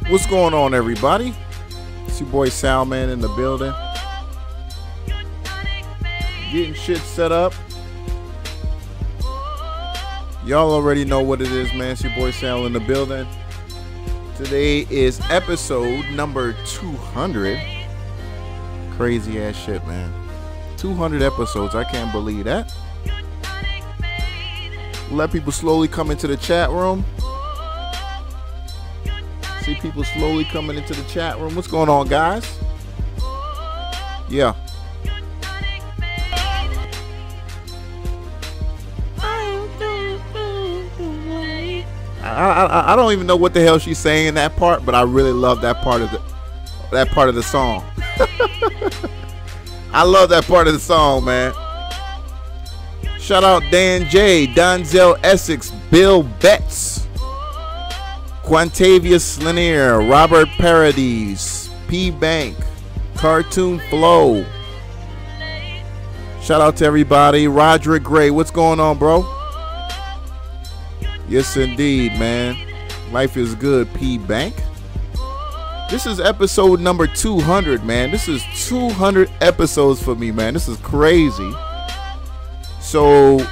What's going on, everybody? It's your boy Salman in the building. Getting shit set up. Y'all already know what it is, man. It's your boy Sal in the building. Today is episode number 200. Crazy ass shit, man. 200 episodes. I can't believe that. Let people slowly come into the chat room. See people slowly coming into the chat room. What's going on, guys? Yeah. I don't even know what the hell she's saying in that part, but I really love that part of the song. I love that part of the song, man. Shout out Dan J, Donzel Essex, Bill Betts, Quantavious Lanier, Robert Paradis, P Bank, Cartoon Flow. Shout out to everybody. Roderick Gray, what's going on, bro? Yes, indeed, man. Life is good, P Bank. This is episode number 200, man. This is 200 episodes for me, man. This is crazy. So,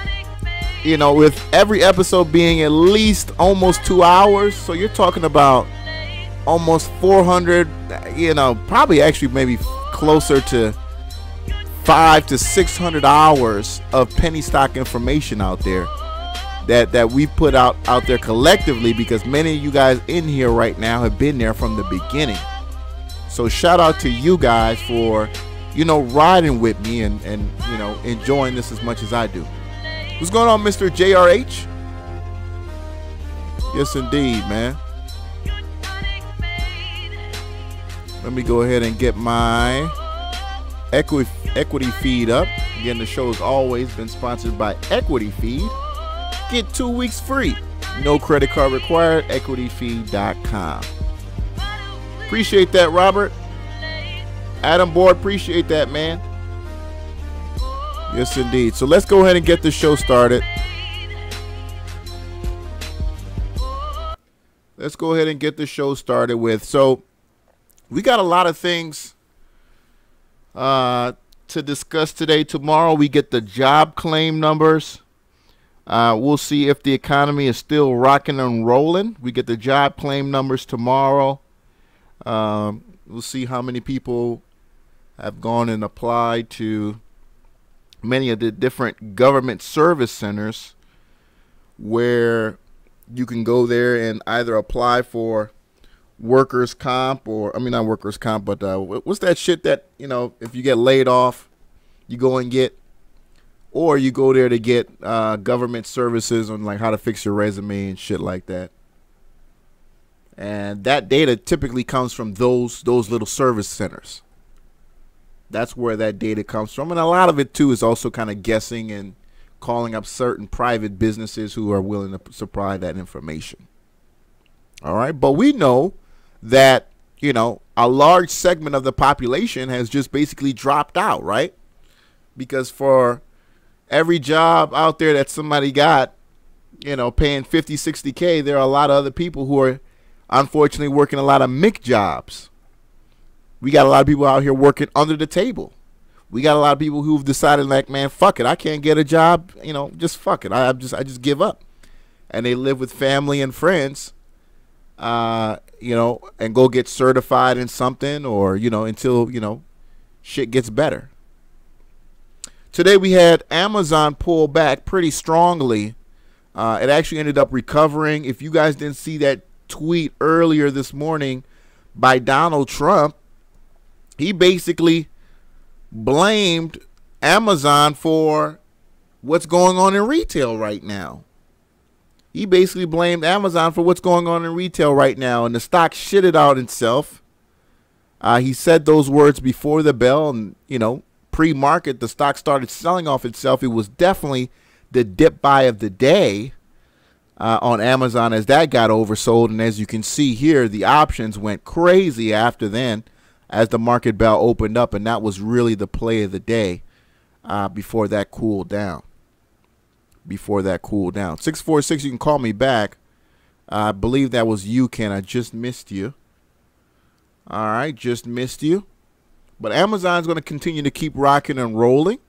you know, with every episode being at least almost 2 hours, so you're talking about almost 400, you know, probably actually maybe closer to 500 to 600 hours of penny stock information out there that we've put out there collectively, because many of you guys in here right now have been there from the beginning. So shout out to you guys for, you know, riding with me and you know, enjoying this as much as I do. What's going on, Mr. JRH? Yes, indeed, man. Let me go ahead and get my equity feed up. Again, the show has always been sponsored by Equity Feed. Get 2 weeks free. No credit card required. EquityFeed.com. Appreciate that, Robert. Adam Board, appreciate that, man. Yes, indeed. So let's go ahead and get the show started. Let's go ahead and get the show started with. So we got a lot of things to discuss today. Tomorrow we get the job claim numbers. We'll see if the economy is still rocking and rolling. We get the job claim numbers tomorrow. We'll see how many people have gone and applied to many of the different government service centers where you can go there and either apply for workers' comp, or I mean not workers' comp, but what's that shit that, you know, if you get laid off, you go and get, or you go there to get government services on like how to fix your resume and shit like that. And that data typically comes from those little service centers. That's where that data comes from. And a lot of it too is also kind of guessing and calling up certain private businesses who are willing to supply that information. All right. But we know that, you know, a large segment of the population has just basically dropped out, right? Because for every job out there that somebody got, you know, paying 50, 60K, there are a lot of other people who are unfortunately working a lot of MIC jobs. We got a lot of people out here working under the table. We got a lot of people who've decided, like, man, fuck it, I can't get a job, you know, just fuck it. I just give up. And they live with family and friends, you know, and go get certified in something, or, you know, until, you know, shit gets better. Today we had Amazon pull back pretty strongly. It actually ended up recovering. If you guys didn't see that tweet earlier this morning by Donald Trump, he basically blamed Amazon for what's going on in retail right now. He basically blamed Amazon for what's going on in retail right now, and the stock shitted out itself. He said those words before the bell, and, you know, pre-market, the stock started selling off itself. It was definitely the dip buy of the day on Amazon as that got oversold. And as you can see here, the options went crazy after then as the market bell opened up. And that was really the play of the day before that cooled down. 646, you can call me back. I believe that was you, Ken. I just missed you. All right, just missed you. But Amazon's going to continue to keep rocking and rolling.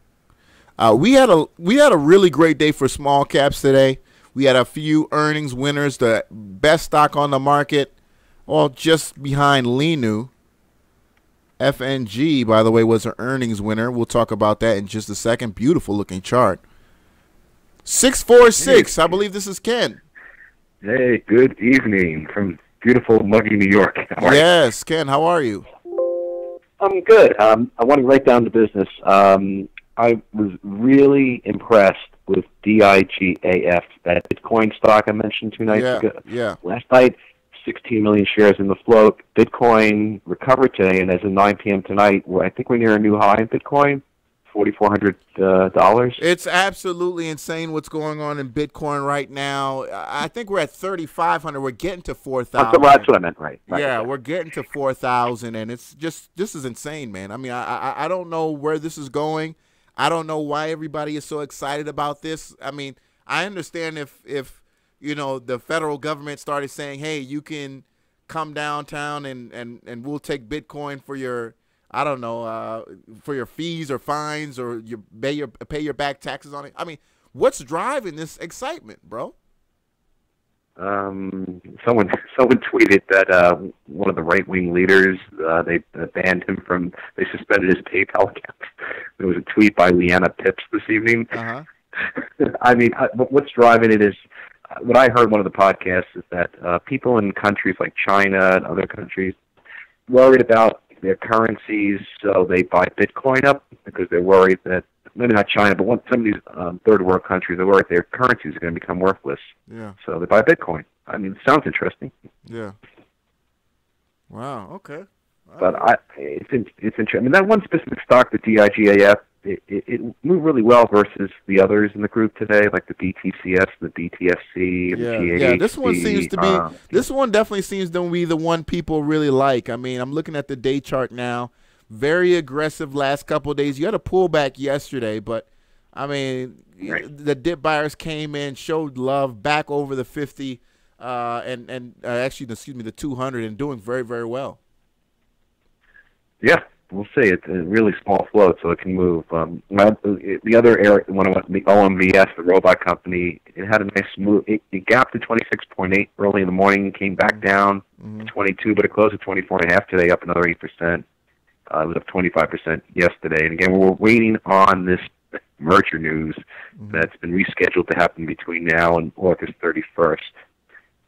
We had a really great day for small caps today. We had a few earnings winners. The best stock on the market, well, just behind Lenu. FNG, by the way, was an earnings winner. We'll talk about that in just a second. Beautiful looking chart. 646. I believe this is Ken. Hey, good evening from beautiful, muggy New York. Yes, Ken, how are you? I'm good. I want to write down the business. I was really impressed with DIGAF, that Bitcoin stock I mentioned 2 nights ago. Yeah. Last night, 16 million shares in the float. Bitcoin recovered today, and as of 9 p.m. tonight, I think we're near a new high in Bitcoin, $4,400. It's absolutely insane what's going on in Bitcoin right now. I think we're at 3,500. We're getting to 4,000. That's what I meant, right. Yeah, we're getting to 4,000, and it's just, this is insane, man. I mean, I don't know where this is going. I don't know why everybody is so excited about this. I mean, I understand if you know, the federal government started saying, hey, you can come downtown and we'll take Bitcoin for your, I don't know, for your fees or fines, or you pay your back taxes on it. I mean, what's driving this excitement, bro? Someone tweeted that one of the right-wing leaders, they banned him from, they suspended his PayPal account. There was a tweet by Leanna Pips this evening. Uh-huh. I mean, what's driving it is, what I heard one of the podcasts is that people in countries like China and other countries worried about their currencies, so they buy Bitcoin up because they're worried that, maybe not China, but some of these third world countries are worried their currencies are going to become worthless. Yeah. So they buy Bitcoin. I mean, it sounds interesting. Yeah. Wow. Okay. But it's interesting. I mean, that one specific stock, the DIGAF, it moved really well versus the others in the group today, like the BTCS, the BTFC, and the GAHC. Yeah, this one seems to be, this one definitely seems to be the one people really like. I mean, I'm looking at the day chart now. Very aggressive last couple of days. You had a pullback yesterday, but, I mean, right, the dip buyers came in, showed love back over the 50, actually, excuse me, the 200, and doing very, very well. Yeah, we'll see. It's a really small float, so it can move. The other area, the OMVS, the robot company, it had a nice move. It gapped to 26.8 early in the morning, came back down to 22, but it closed at 24.5 today, up another 8%. It was up 25% yesterday. And again, we're waiting on this merger news that's been rescheduled to happen between now and August 31st.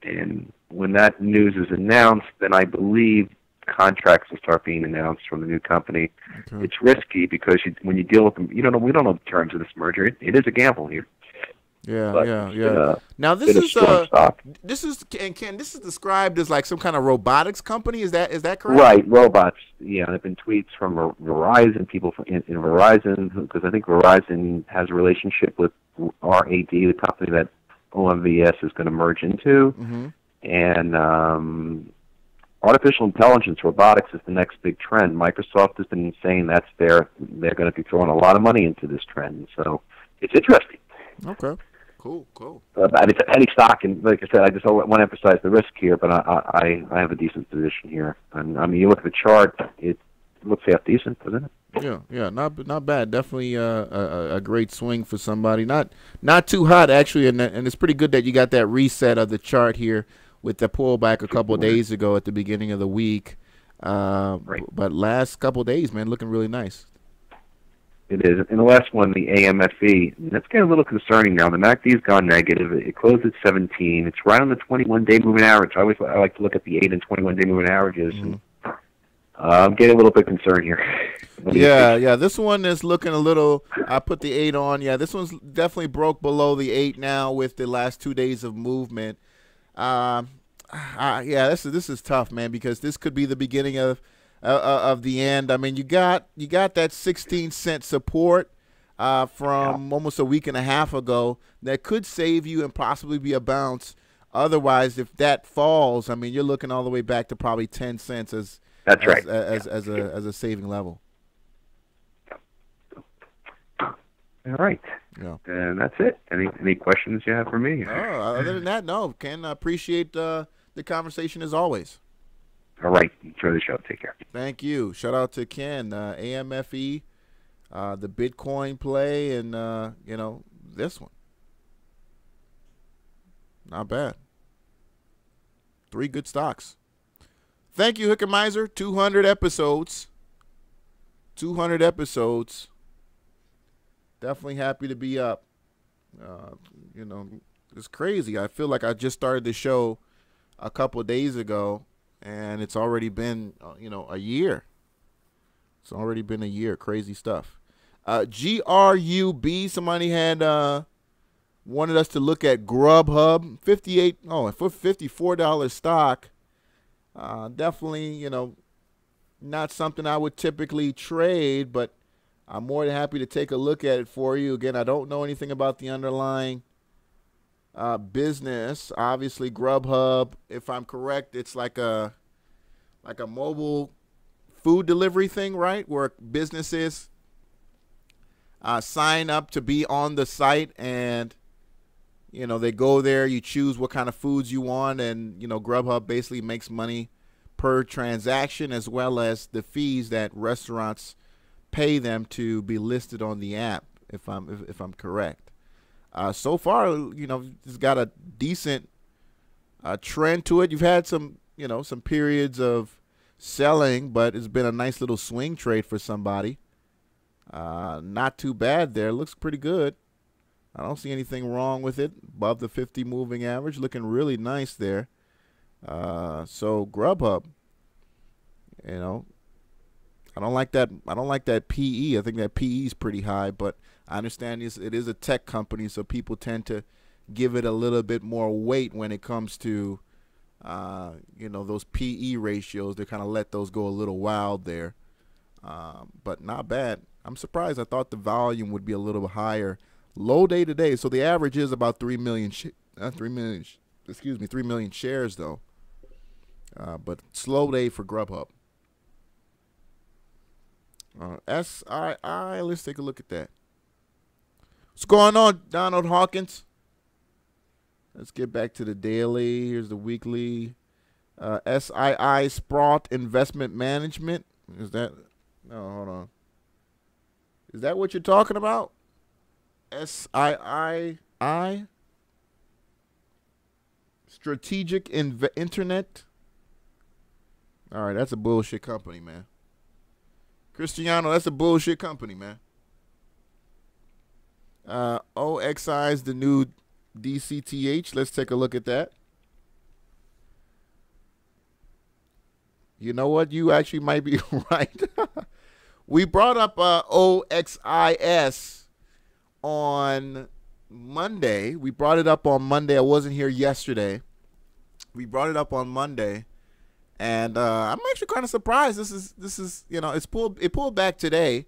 And when that news is announced, then I believe contracts will start being announced from the new company. Okay. It's risky because when you deal with them, we don't know the terms of this merger. It is a gamble here. Yeah. Now this is and Ken, this is described as like some kind of robotics company. Is that correct? Right, robots. Yeah, there have been tweets from Verizon, people in Verizon, because I think Verizon has a relationship with RAD, the company that OMVS is going to merge into, and artificial intelligence, robotics is the next big trend. Microsoft has been saying they're going to be throwing a lot of money into this trend, so it's interesting. Okay. Cool. It's a penny stock, and like I said, I just want to emphasize the risk here, but I have a decent position here. And I mean, you look at the chart, it looks half decent, doesn't it? Yeah, not bad. Definitely a great swing for somebody. Not too hot, actually, and it's pretty good that you got that reset of the chart here with the pullback a couple of days ago at the beginning of the week. Right. But last couple of days, man, looking really nice. It is. And the last one, the AMFE, that's getting a little concerning now. The MACD's gone negative. It closed at 17. It's right on the 21-day moving average. I like to look at the 8 and 21-day moving averages. And, I'm getting a little bit concerned here. Yeah. This one is looking a little. I put the 8 on. Yeah, this one's definitely broke below the 8 now with the last 2 days of movement. This is tough, man, because this could be the beginning of the end. I mean, you got that 16-cent support from almost a week and a half ago that could save you and possibly be a bounce. Otherwise, if that falls, I mean, you're looking all the way back to probably 10 cents as a saving level. All right. Yeah. And that's it. Any questions you have for me? Other than that, no. Ken, I appreciate the conversation as always. All right. Enjoy the show. Take care. Thank you. Shout out to Ken, AMFE, the Bitcoin play, and, you know, this one. Not bad. 3 good stocks. Thank you, Hickemizer. 200 episodes. 200 episodes. Definitely happy to be up. You know, it's crazy. I feel like I just started the show a couple of days ago, and it's already been, you know, a year. It's already been a year. Crazy stuff. GRUB, somebody had wanted us to look at Grubhub, $54 stock. Definitely, you know, not something I would typically trade, but I'm more than happy to take a look at it for you. Again, I don't know anything about the underlying business. Obviously, Grubhub, if I'm correct, it's like a mobile food delivery thing, right? Where businesses sign up to be on the site, and you know, they go there, you choose what kind of foods you want, and you know, Grubhub basically makes money per transaction, as well as the fees that restaurants pay them to be listed on the app, if I'm correct. So far, you know, it's got a decent trend to it. You've had some, you know, some periods of selling, but it's been a nice little swing trade for somebody. Not too bad there. Looks pretty good. I don't see anything wrong with it. Above the 50 moving average, looking really nice there. So Grubhub, you know, I don't like that. I don't like that PE. I think that PE is pretty high, but I understand it is a tech company, so people tend to give it a little bit more weight when it comes to, you know, those PE ratios. They kind of let those go a little wild there, but not bad. I'm surprised. I thought the volume would be a little higher. Low day today, so the average is about 3 million. 3 million. Excuse me, 3 million shares though. But slow day for Grubhub. SII, let's take a look at that. What's going on, Donald Hawkins? Let's get back to the daily. Here's the weekly. SII, Sprott Investment Management. Is that? No, hold on. Is that what you're talking about? SII? Strategic Internet? All right, that's a bullshit company, man. Cristiano, that's a bullshit company, man. OXI is the new DCTH. Let's take a look at that. You know what? You actually might be right. We brought up OXIS on Monday. We brought it up on Monday. I wasn't here yesterday. We brought it up on Monday. And I'm actually kind of surprised. This is you know, it pulled back today.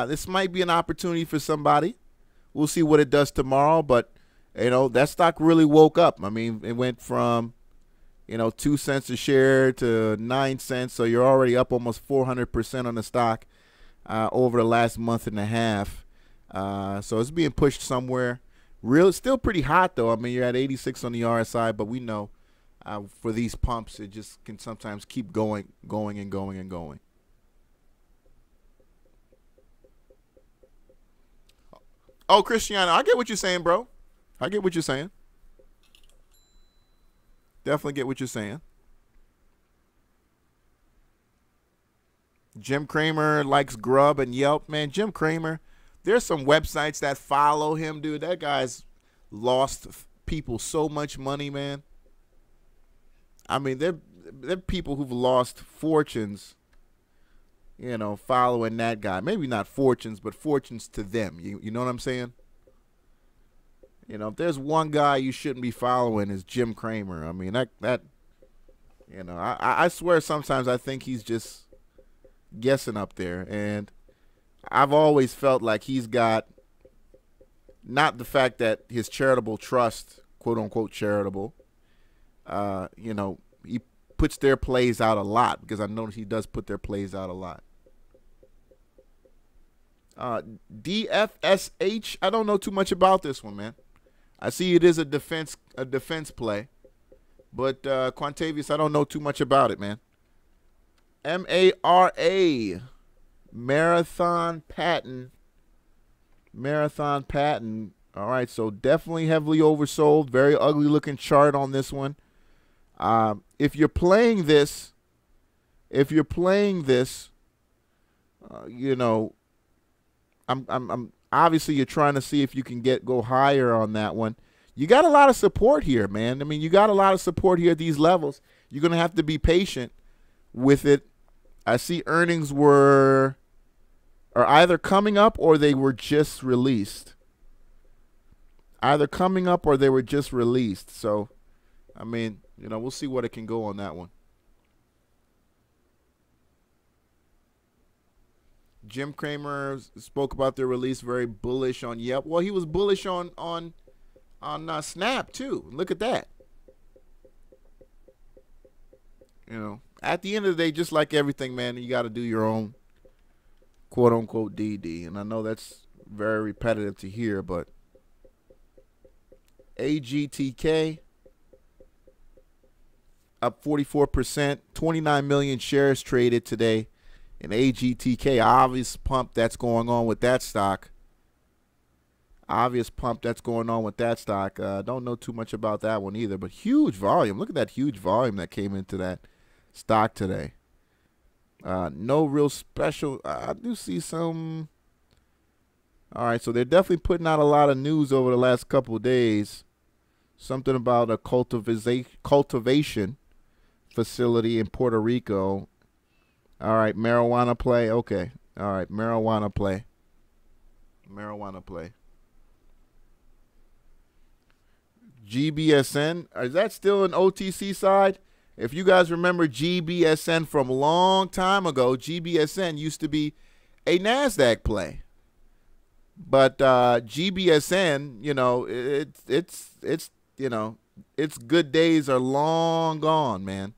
This might be an opportunity for somebody. We'll see what it does tomorrow, but you know, that stock really woke up. I mean, it went from, you know, 2 cents a share to 9 cents, so you're already up almost 400% on the stock over the last month and a half. So it's being pushed somewhere. Still pretty hot though. I mean, you're at 86 on the RSI, but we know. For these pumps, it just can sometimes keep going. Oh, Cristiano, I get what you're saying, bro. I get what you're saying. Definitely get what you're saying. Jim Cramer likes Grub and Yelp. Man, Jim Cramer, there's some websites that follow him, dude. That guy's lost people so much money, man. I mean, they're people who've lost fortunes, you know, following that guy. Maybe not fortunes, but fortunes to them. You know what I'm saying? You know, if there's one guy you shouldn't be following, is Jim Cramer. I mean, that you know, I swear sometimes I think he's just guessing up there. And I've always felt like he's got, not the fact that his charitable trust, quote unquote charitable, you know, he puts their plays out a lot, because I notice he does put their plays out a lot. DFSH, I don't know too much about this one, man. I see it is a defense play, but Quantavious, I don't know too much about it, man. MARA, Marathon Patent. Marathon Patent. All right, so definitely heavily oversold. Very ugly looking chart on this one. If you're playing this, you know, I'm obviously you're trying to see if you can go higher on that one. You got a lot of support here, man. I mean, you got a lot of support here at these levels. You're gonna have to be patient with it. I see earnings are either coming up or they were just released. Either coming up or they were just released. So, I mean, you know, we'll see what it can go on that one. Jim Cramer spoke about their release, very bullish on Yep. Well, he was bullish on Snap too. Look at that. You know, at the end of the day, just like everything, man, you got to do your own quote unquote DD. And I know that's very repetitive to hear, but AGTK up 44%, 29 million shares traded today in AGTK. Obvious pump that's going on with that stock. Obvious pump that's going on with that stock. Don't know too much about that one either, but huge volume. Look at that huge volume that came into that stock today. No real special. I do see some. All right, so they're definitely putting out a lot of news over the last couple of days. Something about a cultivation facility in Puerto Rico. All right, marijuana play. Okay. All right, marijuana play. Marijuana play. GBSN. Is that still an OTC side? If you guys remember GBSN from a long time ago, GBSN used to be a NASDAQ play. But GBSN, you know, it's you know, its good days are long gone, man.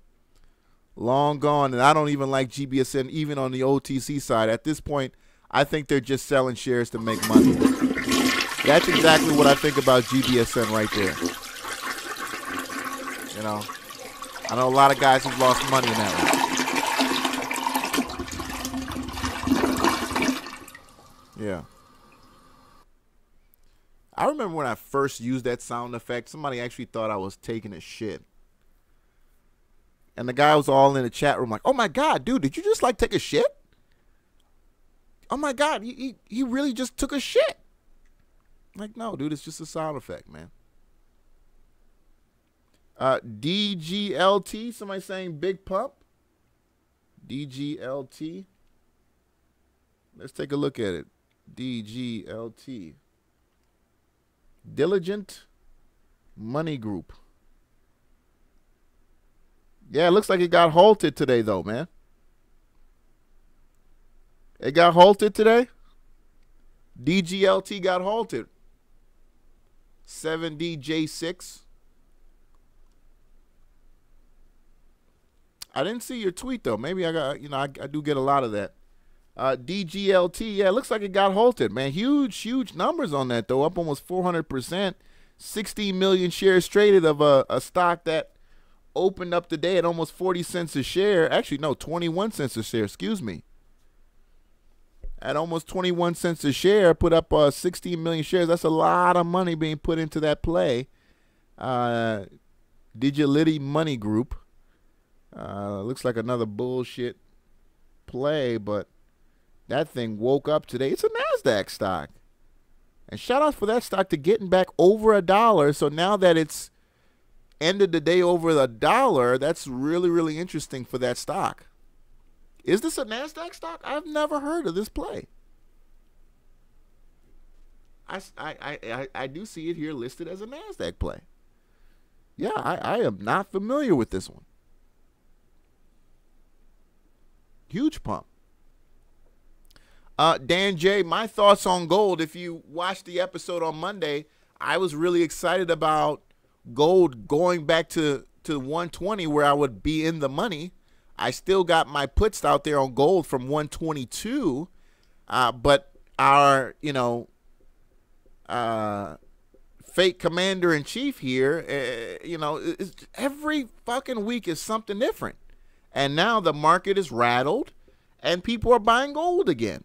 Long gone. And I don't even like GBSN even on the OTC side. At this point, I think they're just selling shares to make money. That's exactly what I think about GBSN right there. You know, I know a lot of guys who've lost money in that one. Yeah. I remember when I first used that sound effect, somebody actually thought I was taking a shit. And the guy was all in the chat room like, oh my God, dude, did you just like take a shit? Oh my God, he really just took a shit. Like, no, dude, it's just a sound effect, man. DGLT, somebody saying big pump. DGLT. Let's take a look at it. DGLT. Diligent Money Group. Yeah, it looks like it got halted today, though, man. It got halted today. DGLT got halted. 7DJ6. I didn't see your tweet, though. Maybe I got, you know, I do get a lot of that. DGLT, yeah, it looks like it got halted, man. Huge numbers on that, though. Up almost 400%. 16 million shares traded of a stock that opened up the day at almost 40 cents a share. Actually, no, 21 cents a share, excuse me. At almost 21 cents a share, put up 16 million shares. That's a lot of money being put into that play. Digility Money Group. Looks like another bullshit play, but that thing woke up today. It's a NASDAQ stock. And shout out for that stock to getting back over $1. So now that it's ended the day over $1, that's really, really interesting for that stock. Is this a NASDAQ stock? I've never heard of this play. I do see it here listed as a NASDAQ play. Yeah, I am not familiar with this one. Huge pump. Dan J, my thoughts on gold. If you watched the episode on Monday, I was really excited about gold going back to 120 where I would be in the money. I still got my puts out there on gold from 122, but our, you know, fake commander-in-chief here, you know, every fucking week is something different. And now the market is rattled and people are buying gold again.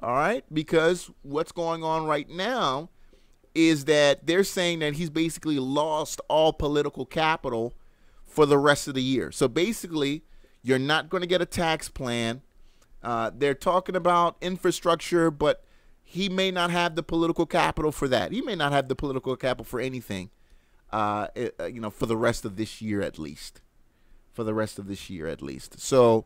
All right, because what's going on right now is that they're saying that he's basically lost all political capital for the rest of the year. So basically, you're not going to get a tax plan. They're talking about infrastructure, but he may not have the political capital for that. He may not have the political capital for anything, for the rest of this year at least. For the rest of this year at least. So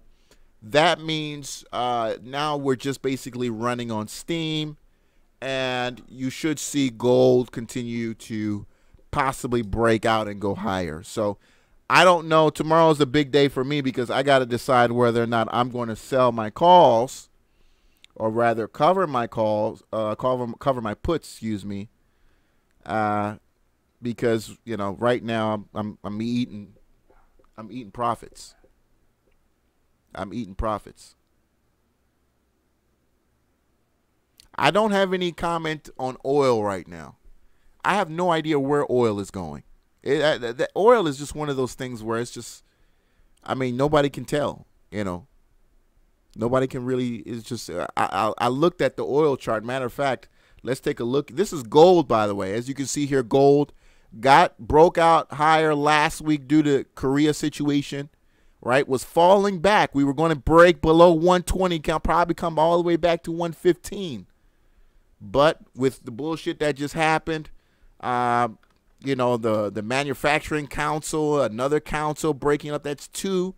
that means now we're just basically running on steam, and you should see gold continue to possibly break out and go higher. So I don't know. Tomorrow's a big day for me because I got to decide whether or not I'm going to sell my calls, or rather cover my calls, cover my puts, excuse me, because right now I'm eating profits. I'm eating profits. I don't have any comment on oil right now. I have no idea where oil is going. The oil is just one of those things where it's just, nobody can tell, Nobody can really, it's just, I looked at the oil chart. Matter of fact, let's take a look. This is gold, by the way. As you can see here, gold broke out higher last week due to Korea situation, right? Was falling back. We were going to break below 120, probably come all the way back to 115. But with the bullshit that just happened, the manufacturing council, another council breaking up, that's two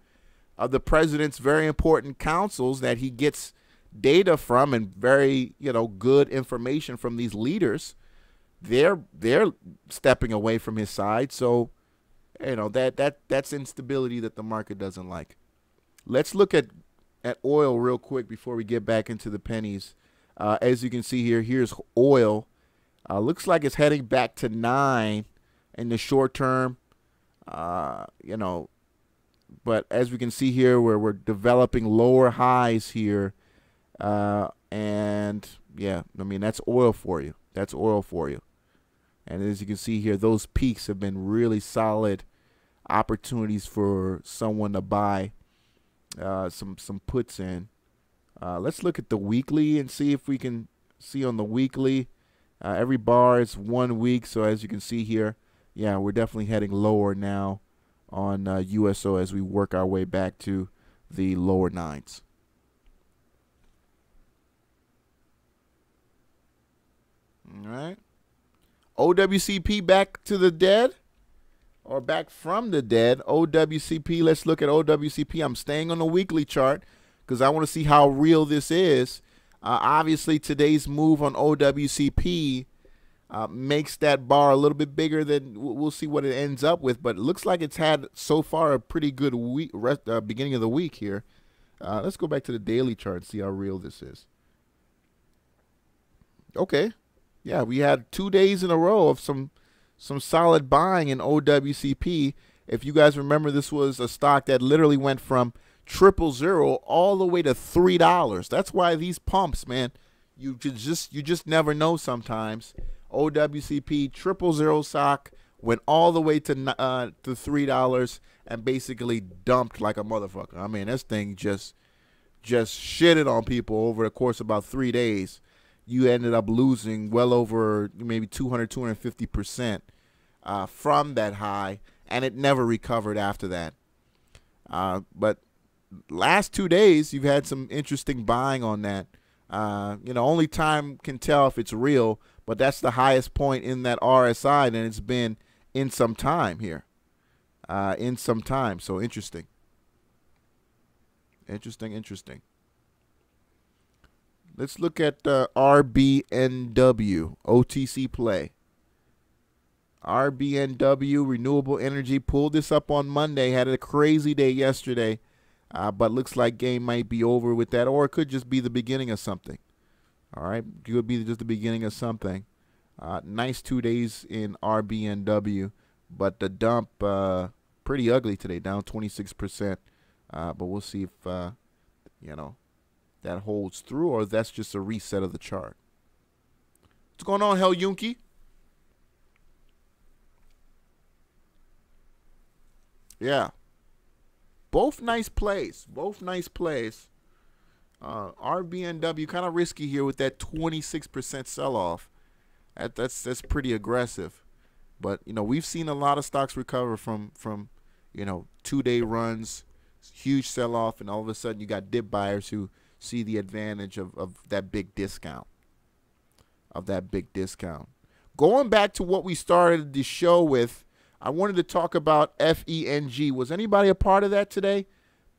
of the president's very important councils that he gets data from, and very, good information from these leaders. They're stepping away from his side. So, that's instability that the market doesn't like. Let's look at oil real quick before we get back into the pennies. As you can see here, here's oil. Looks like it's heading back to 9 in the short term. But as we can see here, where we're developing lower highs here. And yeah, that's oil for you. That's oil for you. And as you can see here, those peaks have been really solid opportunities for someone to buy some puts in. Let's look at the weekly and see if we can see on the weekly. Every bar is 1 week. So as you can see here, yeah, we're definitely heading lower now on USO as we work our way back to the lower 9s. All right. OWCP back to the dead, or back from the dead. OWCP, let's look at OWCP. I'm staying on the weekly chart because I want to see how real this is. Obviously, today's move on OWCP makes that bar a little bit bigger than we'll see what it ends up with. But it looks like it's had so far a pretty good week, beginning of the week here. Let's go back to the daily chart and see how real this is. Okay. Yeah, we had 2 days in a row of some solid buying in OWCP. If you guys remember, this was a stock that literally went from 000 all the way to $3. That's why these pumps, man, you just never know sometimes. OWCP 000 stock went all the way to $3 and basically dumped like a motherfucker. This thing just shitted on people over the course of about 3 days. You ended up losing well over maybe 250% from that high, and it never recovered after that. But last 2 days, you've had some interesting buying on that. Only time can tell if it's real, but that's the highest point in that RSI, and it's been in some time here. In some time. So interesting. Interesting. Let's look at RBNW, OTC play. RBNW, renewable energy, pulled this up on Monday, had a crazy day yesterday, but looks like game might be over with that, or it could just be the beginning of something. All right, it could be just the beginning of something. Nice 2 days in RBNW, but the dump pretty ugly today, down 26%. But we'll see if, that holds through, or that's just a reset of the chart. What's going on, Hell Yunky? Yeah. both nice plays. Both nice plays. RBNW kind of risky here with that 26% sell-off. That's pretty aggressive. But, you know, we've seen a lot of stocks recover from you know, 2-day runs, huge sell-off, and all of a sudden you got dip buyers who see the advantage of that big discount. Going back to what we started the show with, I wanted to talk about FENG. Was anybody a part of that today?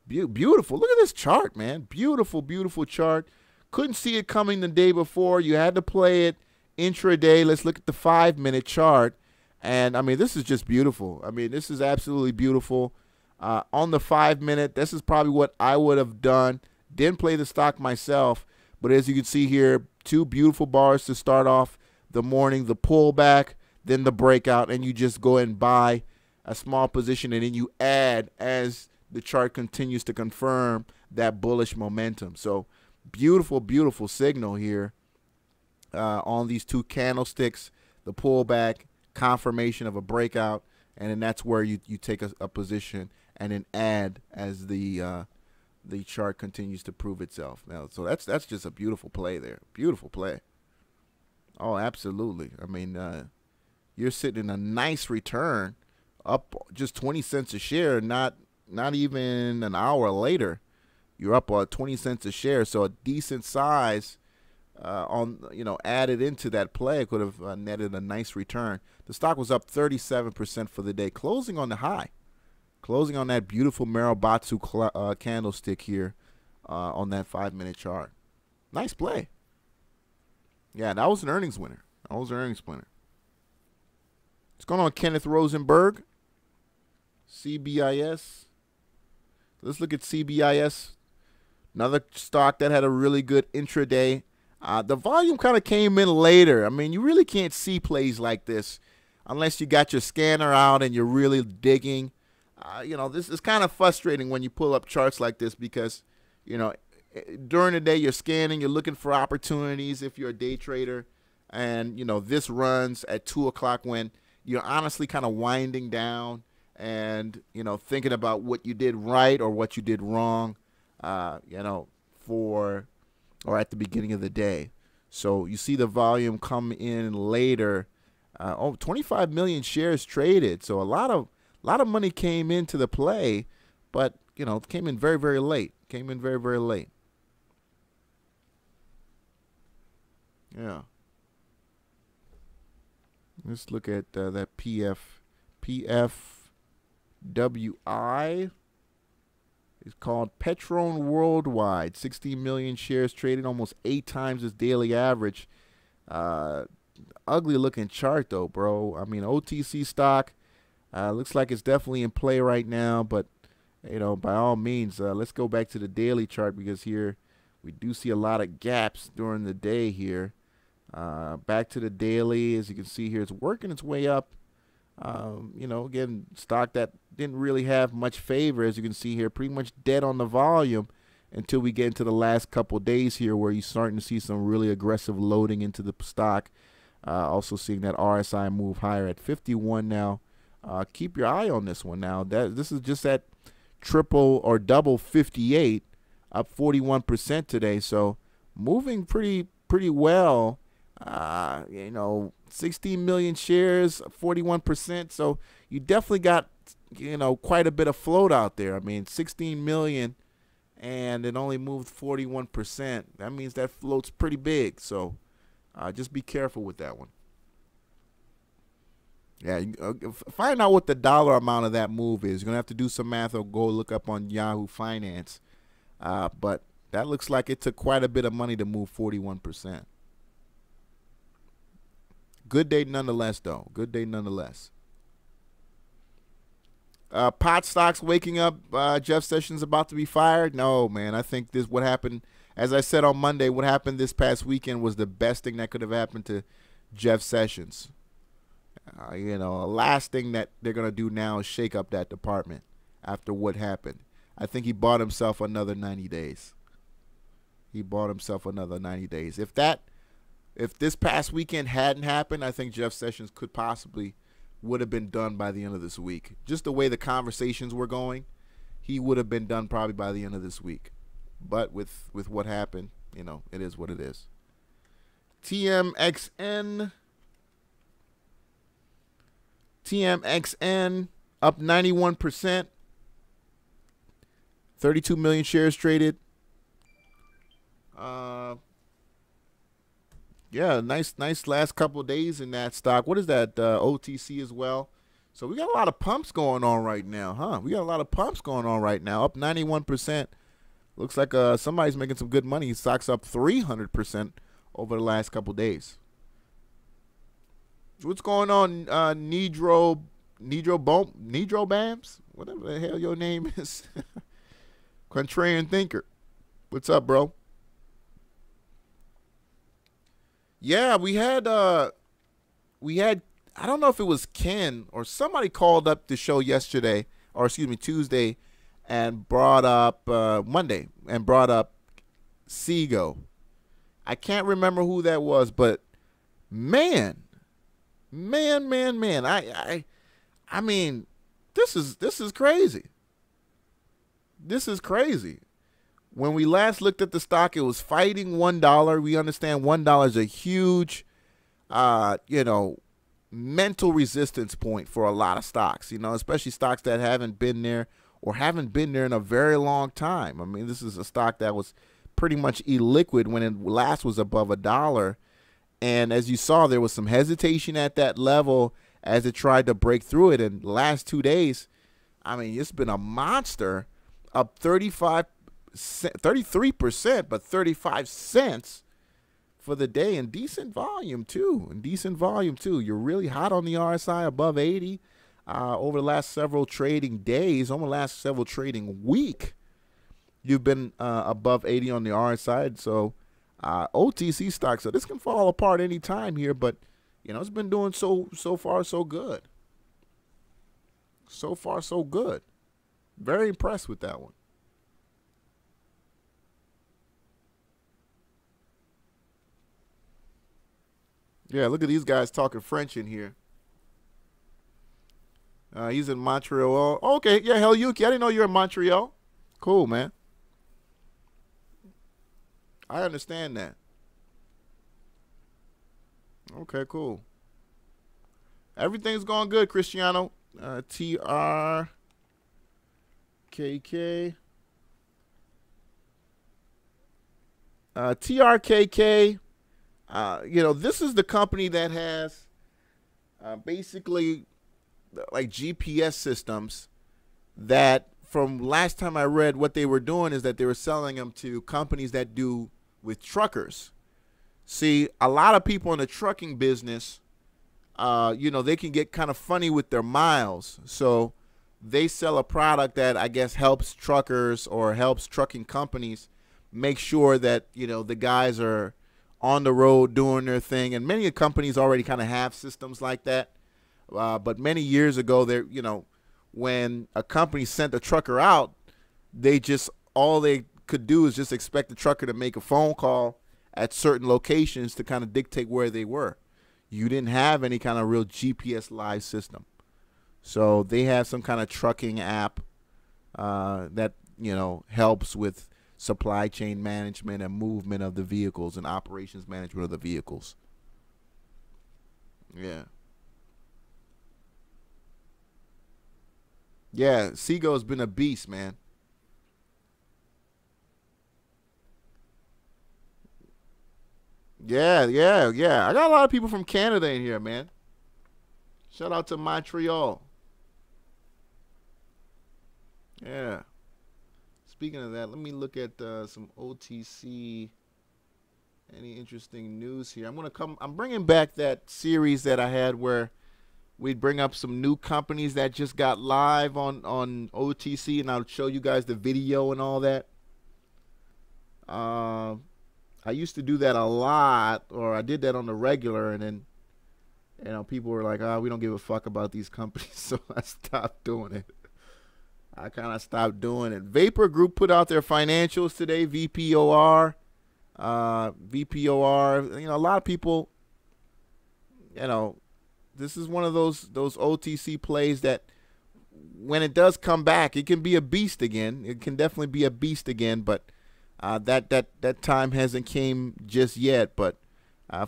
Beautiful. Look at this chart, man. Beautiful, beautiful chart. Couldn't see it coming the day before. You had to play it intraday. Let's look at the 5-minute chart. And, I mean, this is just beautiful. I mean, this is absolutely beautiful. On the 5-minute, this is probably what I would have done. Didn't play the stock myself. But as you can see here, 2 beautiful bars to start off the morning, the pullback, then the breakout, and you just go and buy a small position, and then you add as the chart continues to confirm that bullish momentum. So beautiful, beautiful signal here on these 2 candlesticks, the pullback, confirmation of a breakout, and then that's where you take a position and then add as the chart continues to prove itself. Now, so that's just a beautiful play there. Beautiful play. Oh, absolutely. I mean, you're sitting in a nice return, up just 20 cents a share, not even an hour later. You're up 20 cents a share, so a decent size added into that play could have netted a nice return. The stock was up 37% for the day, closing on the high, closing on that beautiful Marubatsu candlestick here on that 5-minute chart. Nice play. Yeah, that was an earnings winner. What's going on, Kenneth Rosenberg? CBIS. Let's look at CBIS. Another stock that had a really good intraday. The volume kind of came in later. I mean, you really can't see plays like this unless you got your scanner out and you're really digging. This is kind of frustrating when you pull up charts like this because, during the day you're scanning, you're looking for opportunities if you're a day trader. And, this runs at 2 o'clock when you're honestly kind of winding down and, thinking about what you did right or what you did wrong, or at the beginning of the day. So you see the volume come in later. 25 million shares traded. So a lot of money came into the play, but, it came in very, very late. Yeah. Let's look at that PFWI. It's called Petron Worldwide. 16 million shares traded, almost 8 times its daily average. Ugly looking chart though, bro. I mean, OTC stock looks like it's definitely in play right now, but by all means, let's go back to the daily chart because here we do see a lot of gaps during the day here. Back to the daily, as you can see here, it's working its way up. Again, stock that didn't really have much favor, as you can see here, pretty much dead on the volume until we get into the last couple days here where you're starting to see some really aggressive loading into the stock. Also seeing that RSI move higher at 51 now. Keep your eye on this one now. This is just at triple or double 58, up 41% today. So moving pretty well. 16 million shares, 41%. So you definitely got, quite a bit of float out there. I mean, 16 million and it only moved 41%. That means that float's pretty big. So just be careful with that one. Yeah, find out what the dollar amount of that move is. You're going to have to do some math or go look up on Yahoo Finance. But that looks like it took quite a bit of money to move 41%. Good day nonetheless, though. Good day nonetheless. Pot stocks waking up. Jeff Sessions about to be fired. No, man. I think this what happened. As I said on Monday, what happened this past weekend was the best thing that could have happened to Jeff Sessions. The last thing that they're going to do now is shake up that department after what happened. I think he bought himself another 90 days. If this past weekend hadn't happened, I think Jeff Sessions could possibly would have been done by the end of this week. Just the way the conversations were going, he would have been done probably by the end of this week. But with what happened, you know, it is what it is. TMXN up 91%. 32 million shares traded. Yeah, nice last couple of days in that stock. What is that? OTC as well. So we got a lot of pumps going on right now, huh? We got a lot of pumps going on right now. Up 91%. Looks like somebody's making some good money. Stock's up 300% over the last couple of days. What's going on, Nidro Bams? Whatever the hell your name is. Contrarian Thinker. What's up, bro? Yeah, we had I don't know if it was Ken or somebody called up the show yesterday, or excuse me, Tuesday, and brought up Monday and brought up Seago. I can't remember who that was, but man. I mean, this is crazy. This is crazy. When we last looked at the stock, it was fighting $1. We understand $1 is a huge, you know, mental resistance point for a lot of stocks, you know, especially stocks that haven't been there or haven't been there in a very long time. I mean, this is a stock that was pretty much illiquid when it last was above $1. And as you saw, there was some hesitation at that level as it tried to break through it. And the last 2 days, I mean, it's been a monster, up 33%, but 35 cents for the day, and decent volume too. You're really hot on the RSI, above 80 over the last several trading days, almost last several trading week. You've been above 80 on the RSI, so OTC stocks. So this can fall apart any time here, but you know, it's been doing so far so good. So far so good. Very impressed with that one. Yeah, look at these guys talking French in here. He's in Montreal. Okay, yeah, hell, Yuki. I didn't know you were in Montreal. Cool, man. I understand that. Okay, cool. Everything's going good, Cristiano. TRKK. TRKK. You know, this is the company that has basically like GPS systems that, from last time I read, what they were doing is that they were selling them to companies that do with truckers. See, a lot of people in the trucking business, you know, they can get kind of funny with their miles. So they sell a product that I guess helps truckers or helps trucking companies make sure that, you know, the guys are on the road doing their thing. And many companies already kind of have systems like that. But many years ago, there, you know, when a company sent a trucker out, they just, all they could do is just expect the trucker to make a phone call at certain locations to kind of dictate where they were. You didn't have any kind of real GPS live system. So they have some kind of trucking app that, you know, helps with supply chain management and movement of the vehicles and operations management of the vehicles. Yeah. Yeah, Seago's been a beast, man. Yeah. I got a lot of people from Canada in here, man. Shout out to Montreal. Yeah. Speaking of that, let me look at some OTC. Any interesting news here? I'm bringing back that series that I had where we'd bring up some new companies that just got live on OTC, and I'll show you guys the video and all that. I used to do that a lot, or I did that on the regular, and then, you know, people were like, we don't give a fuck about these companies, so I stopped doing it. I kind of stopped doing it. Vapor Group put out their financials today, VPOR. VPOR, you know, a lot of people, you know, this is one of those OTC plays that when it does come back, it can be a beast again. It can definitely be a beast again, but that time hasn't came just yet. But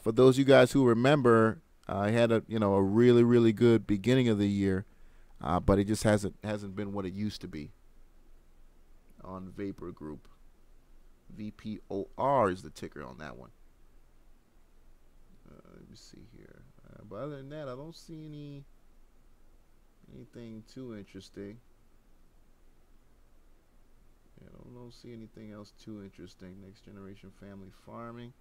for those of you guys who remember, I had a really really good beginning of the year, but it just hasn't been what it used to be. On Vapor Group, VPOR is the ticker on that one. Let me see here. But other than that, I don't see anything too interesting. Yeah, I don't see anything else too interesting. Next Generation Family Farming.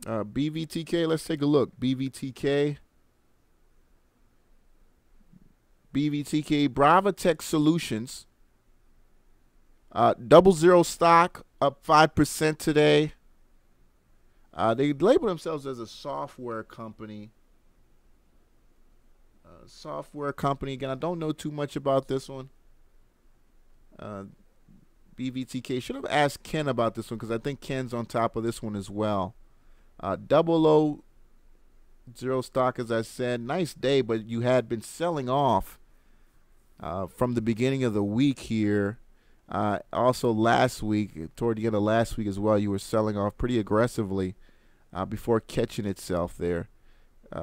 BVTK, let's take a look. BVTK, Bravotech Solutions. 00 stock, up 5% today. They label themselves as a software company. Again, I don't know too much about this one. BVTK. Should have asked Ken about this one because I think Ken's on top of this one as well. 00 stock, as I said. Nice day, but you had been selling off from the beginning of the week here. Also last week, toward the end of last week as well, you were selling off pretty aggressively before catching itself there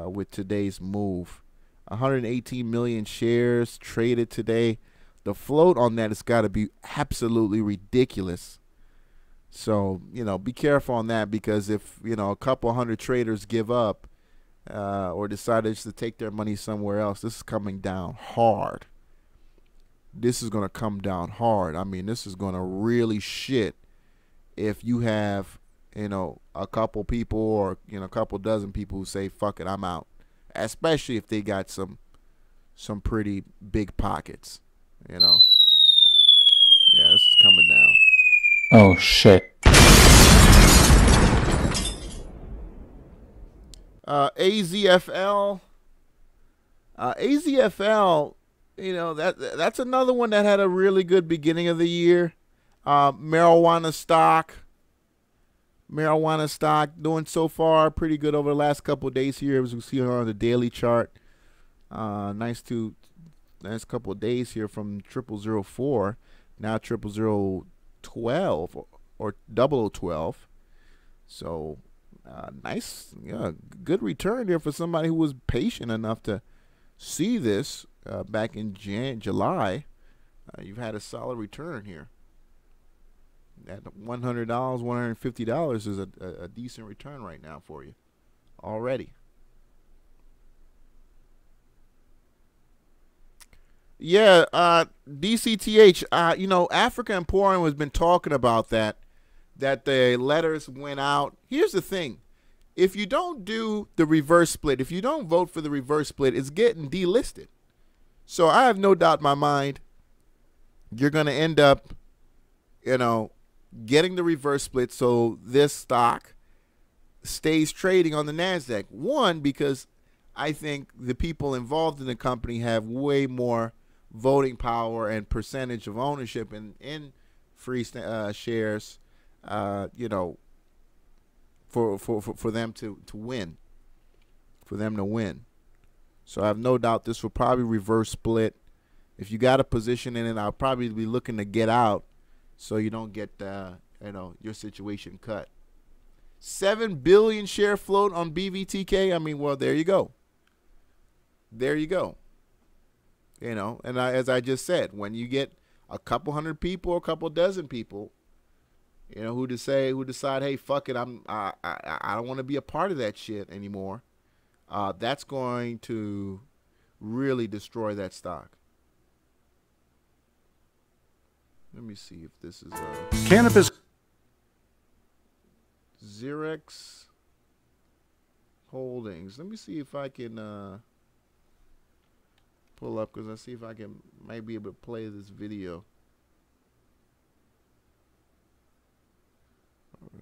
with today's move. 118 million shares traded today. The float on that has got to be absolutely ridiculous. So, be careful on that, because if, a couple hundred traders give up or decide just to take their money somewhere else, this is coming down hard. This is going to come down hard. I mean, this is going to really shit if you have, a couple people or, a couple dozen people who say, fuck it, I'm out. Especially if they got some pretty big pockets, Yeah, this is coming down. Oh, shit. AZFL. AZFL, that's another one that had a really good beginning of the year. Marijuana stock doing so far pretty good over the last couple of days here, as we see on the daily chart. Nice couple of days here from 0004, now 00012 or 0012. So nice, good return here for somebody who was patient enough to see this back in July. You've had a solid return here. At $100, $150 is a decent return right now for you already. Yeah, DCTH, Africa Emporium has been talking about that the letters went out. Here's the thing. If you don't do the reverse split, if you don't vote for the reverse split, it's getting delisted. So I have no doubt in my mind you're going to end up, getting the reverse split so this stock stays trading on the NASDAQ. One, because I think the people involved in the company have way more voting power and percentage of ownership in free shares, for them to win, So I have no doubt this will probably reverse split. If you got a position in it, I'll probably be looking to get out so you don't get your situation cut. 7 billion share float on BVTK. I mean, well, there you go. And as I just said, when you get a couple hundred people or a couple dozen people, who decide, hey, fuck it, I don't want to be a part of that shit anymore. That's going to really destroy that stock. Let me see if this is Cannabis. Xerox Holdings. Let me see if I can pull up, because I see if I might be able to play this video,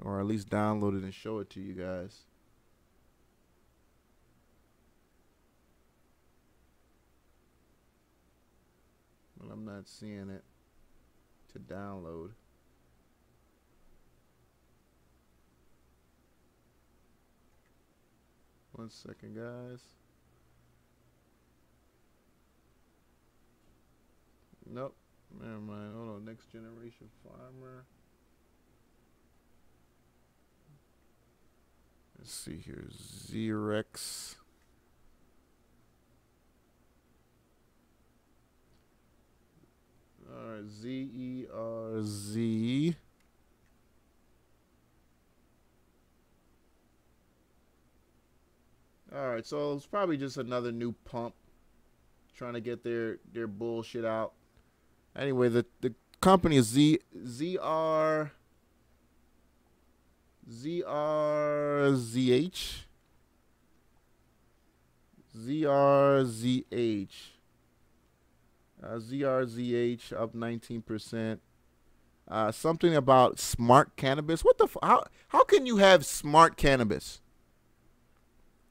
or at least download it and show it to you guys. But I'm not seeing it to download. One second, guys. Nope. Never mind. Hold on. Next generation farmer. Let's see here. Xerox. All right. ZERZ. All right. So it's probably just another new pump trying to get their bullshit out. Anyway, the company is ZRZH. ZRZH up 19%. Something about smart cannabis. What the how can you have smart cannabis?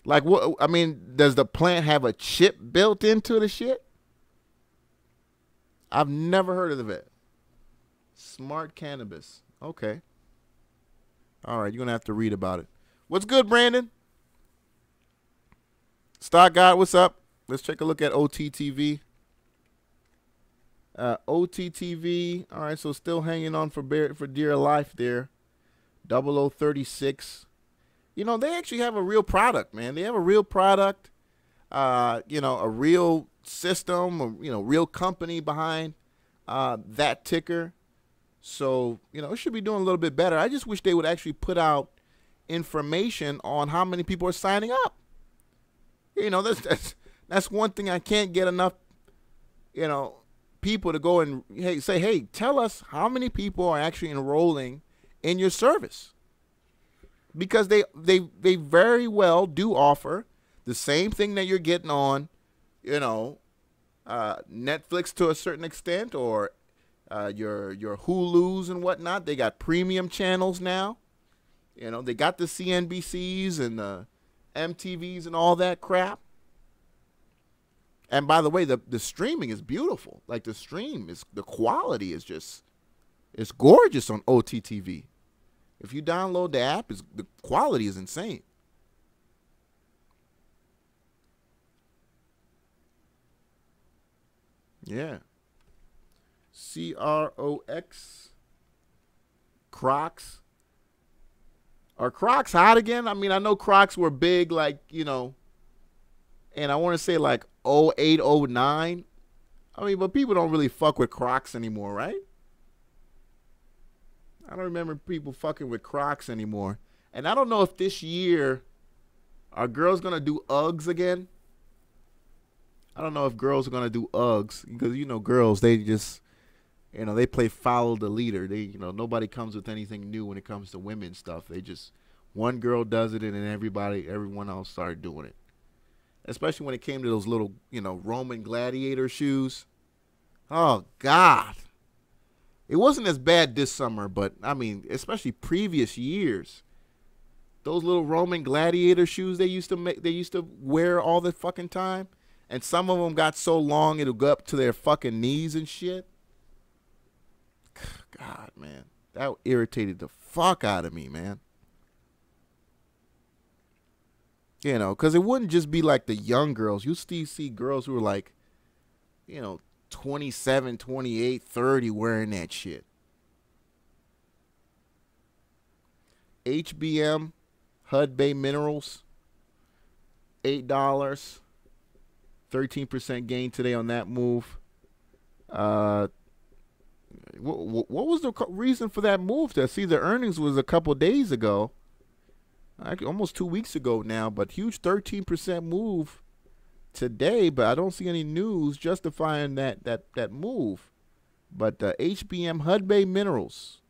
Like what? I mean, does the plant have a chip built into the shit? I've never heard of it. Smart cannabis. Okay. All right, you're going to have to read about it. What's good, Brandon? Stock God, what's up? Let's take a look at OTTV. OTTV. All right, so still hanging on for dear life there. 0036. You know, they actually have a real product, man. They have a real product. You know, a real system, you know, real company behind that ticker. So, you know, it should be doing a little bit better. I just wish they would actually put out information on how many people are signing up. You know, that's one thing I can't get enough, you know, people to go and say, hey, tell us how many people are actually enrolling in your service. Because they very well do offer the same thing that you're getting on, you know, Netflix to a certain extent, or your Hulus and whatnot. They got premium channels now. You know, they got the CNBCs and the MTVs and all that crap. And by the way, the streaming is beautiful. Like the quality is just, it's gorgeous on OTTV. If you download the app, the quality is insane. Yeah. CROX. Crocs. Are Crocs hot again? I mean, I know Crocs were big, like, you know, and I want to say like 08, 09. I mean, but people don't really fuck with Crocs anymore, right? I don't remember people fucking with Crocs anymore. And I don't know if this year are girls going to do Uggs again. I don't know if girls are going to do Uggs because, you know, girls, they just, you know, they play follow the leader. They, you know, nobody comes with anything new when it comes to women stuff. They just, one girl does it and then everyone else started doing it. Especially when it came to those little, you know, Roman gladiator shoes. Oh, God. It wasn't as bad this summer, but, I mean, especially previous years. Those little Roman gladiator shoes they used to wear all the fucking time. And some of them got so long it'll go up to their fucking knees and shit. God, man. That irritated the fuck out of me, man. You know, because it wouldn't just be like the young girls. You still see girls who are like, you know, 27, 28, 30 wearing that shit. HBM, Hud Bay Minerals, $8. 13% gain today on that move. What was the reason for that move? I see the earnings was a couple days ago, almost 2 weeks ago now, but huge 13% move today. But I don't see any news justifying that move. But HBM, Hud Bay Minerals,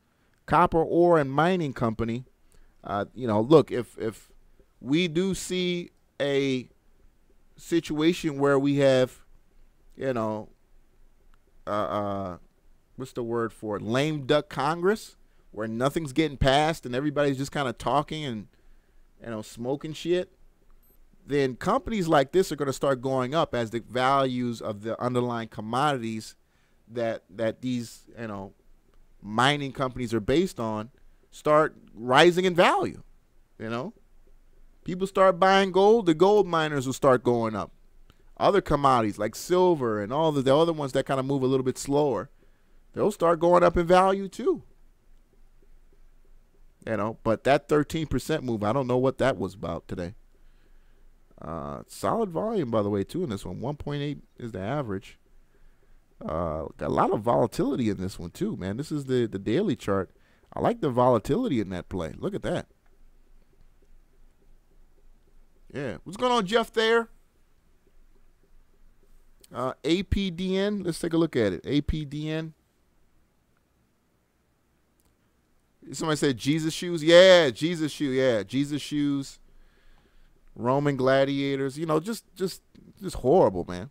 copper ore and mining company. You know, look, if we do see a situation where we have, you know, what's the word for it? Lame duck Congress, where nothing's getting passed and everybody's just kind of talking and, you know, smoking shit, then companies like this are going to start going up as the values of the underlying commodities that these, you know, mining companies are based on start rising in value. You know, people start buying gold, the gold miners will start going up. other commodities like silver and all the other ones that kind of move a little bit slower, they'll start going up in value too. You know, but that 13% move, I don't know what that was about today. Solid volume, by the way, too, in this one. 1.8 is the average. Got a lot of volatility in this one, too, man. This is the daily chart. I like the volatility in that play. Look at that. Yeah. What's going on, Jeff, there? APDN. Let's take a look at it. APDN. Somebody said Jesus shoes. Yeah, Jesus shoe. Yeah, Jesus shoes. Roman gladiators. You know, just horrible, man.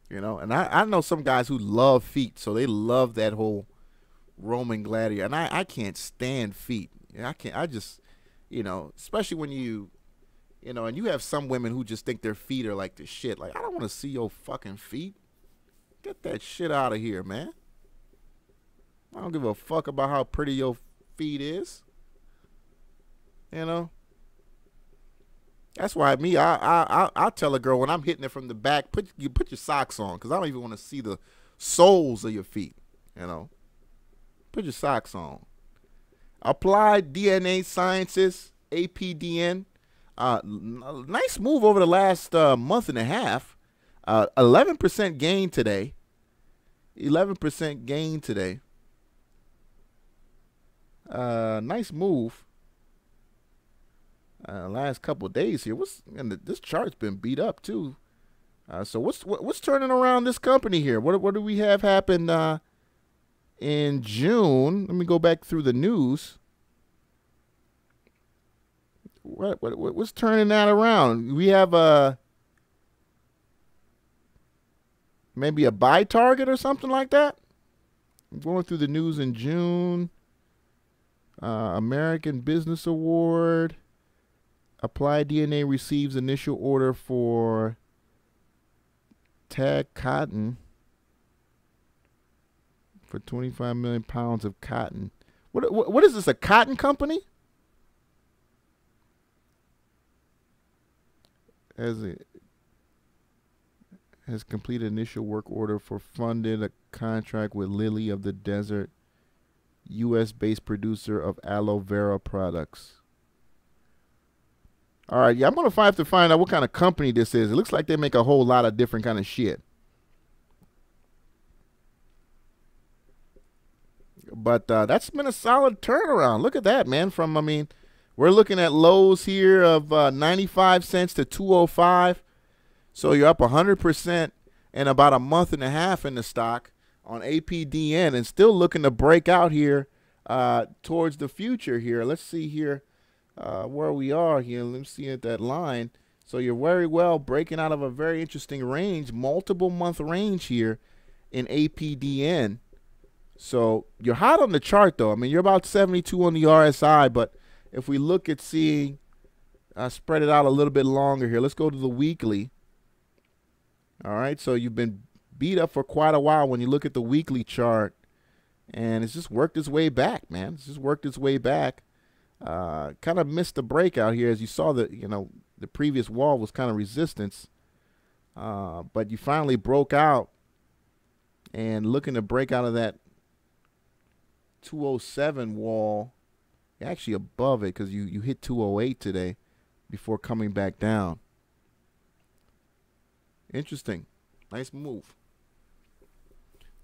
You know, and I know some guys who love feet, so they love that whole Roman gladiator. And I can't stand feet. I can't. I just, you know, especially when you know, and you have some women who just think their feet are like the shit. Like, I don't want to see your fucking feet. Get that shit out of here, man. I don't give a fuck about how pretty your feet is. You know? That's why I'll tell a girl when I'm hitting it from the back, put your socks on, because I don't even want to see the soles of your feet. You know? Put your socks on. Applied DNA Sciences, APDN. Nice move over the last month and a half. 11% gain today. 11% gain today. Nice move. Last couple of days here. This chart's been beat up too. So what's turning around this company here? What do we have happen in June? Let me go back through the news. What's turning that around? We have maybe a buy target or something like that. I'm going through the news in June. American Business Award. Applied DNA receives initial order for Tag Cotton for 25 million pounds of cotton. What is this, a cotton company? Has completed initial work order for funded a contract with Lily of the Desert, U.S.-based producer of aloe vera products. All right, yeah, I'm going to have to find out what kind of company this is. It looks like they make a whole lot of different kind of shit. But that's been a solid turnaround. Look at that, man. From, I mean, we're looking at lows here of 95 cents to 205. So you're up 100% in about a month and a half in the stock on APDN, and still looking to break out here towards the future here. Let's see here where we are here. Let me see at that line. So you're very well breaking out of a very interesting range, multiple month range here in APDN. So you're hot on the chart, though. I mean, you're about 72 on the RSI, but if we look at seeing, spread it out a little bit longer here. Let's go to the weekly. All right, so you've been beat up for quite a while when you look at the weekly chart, and it's just worked its way back, man. It's just worked its way back. Kind of missed the breakout here, as you saw that, you know, the previous wall was kind of resistance, but you finally broke out and looking to break out of that 207 wall. You're actually above it because you hit 208 today before coming back down. Interesting. Nice move.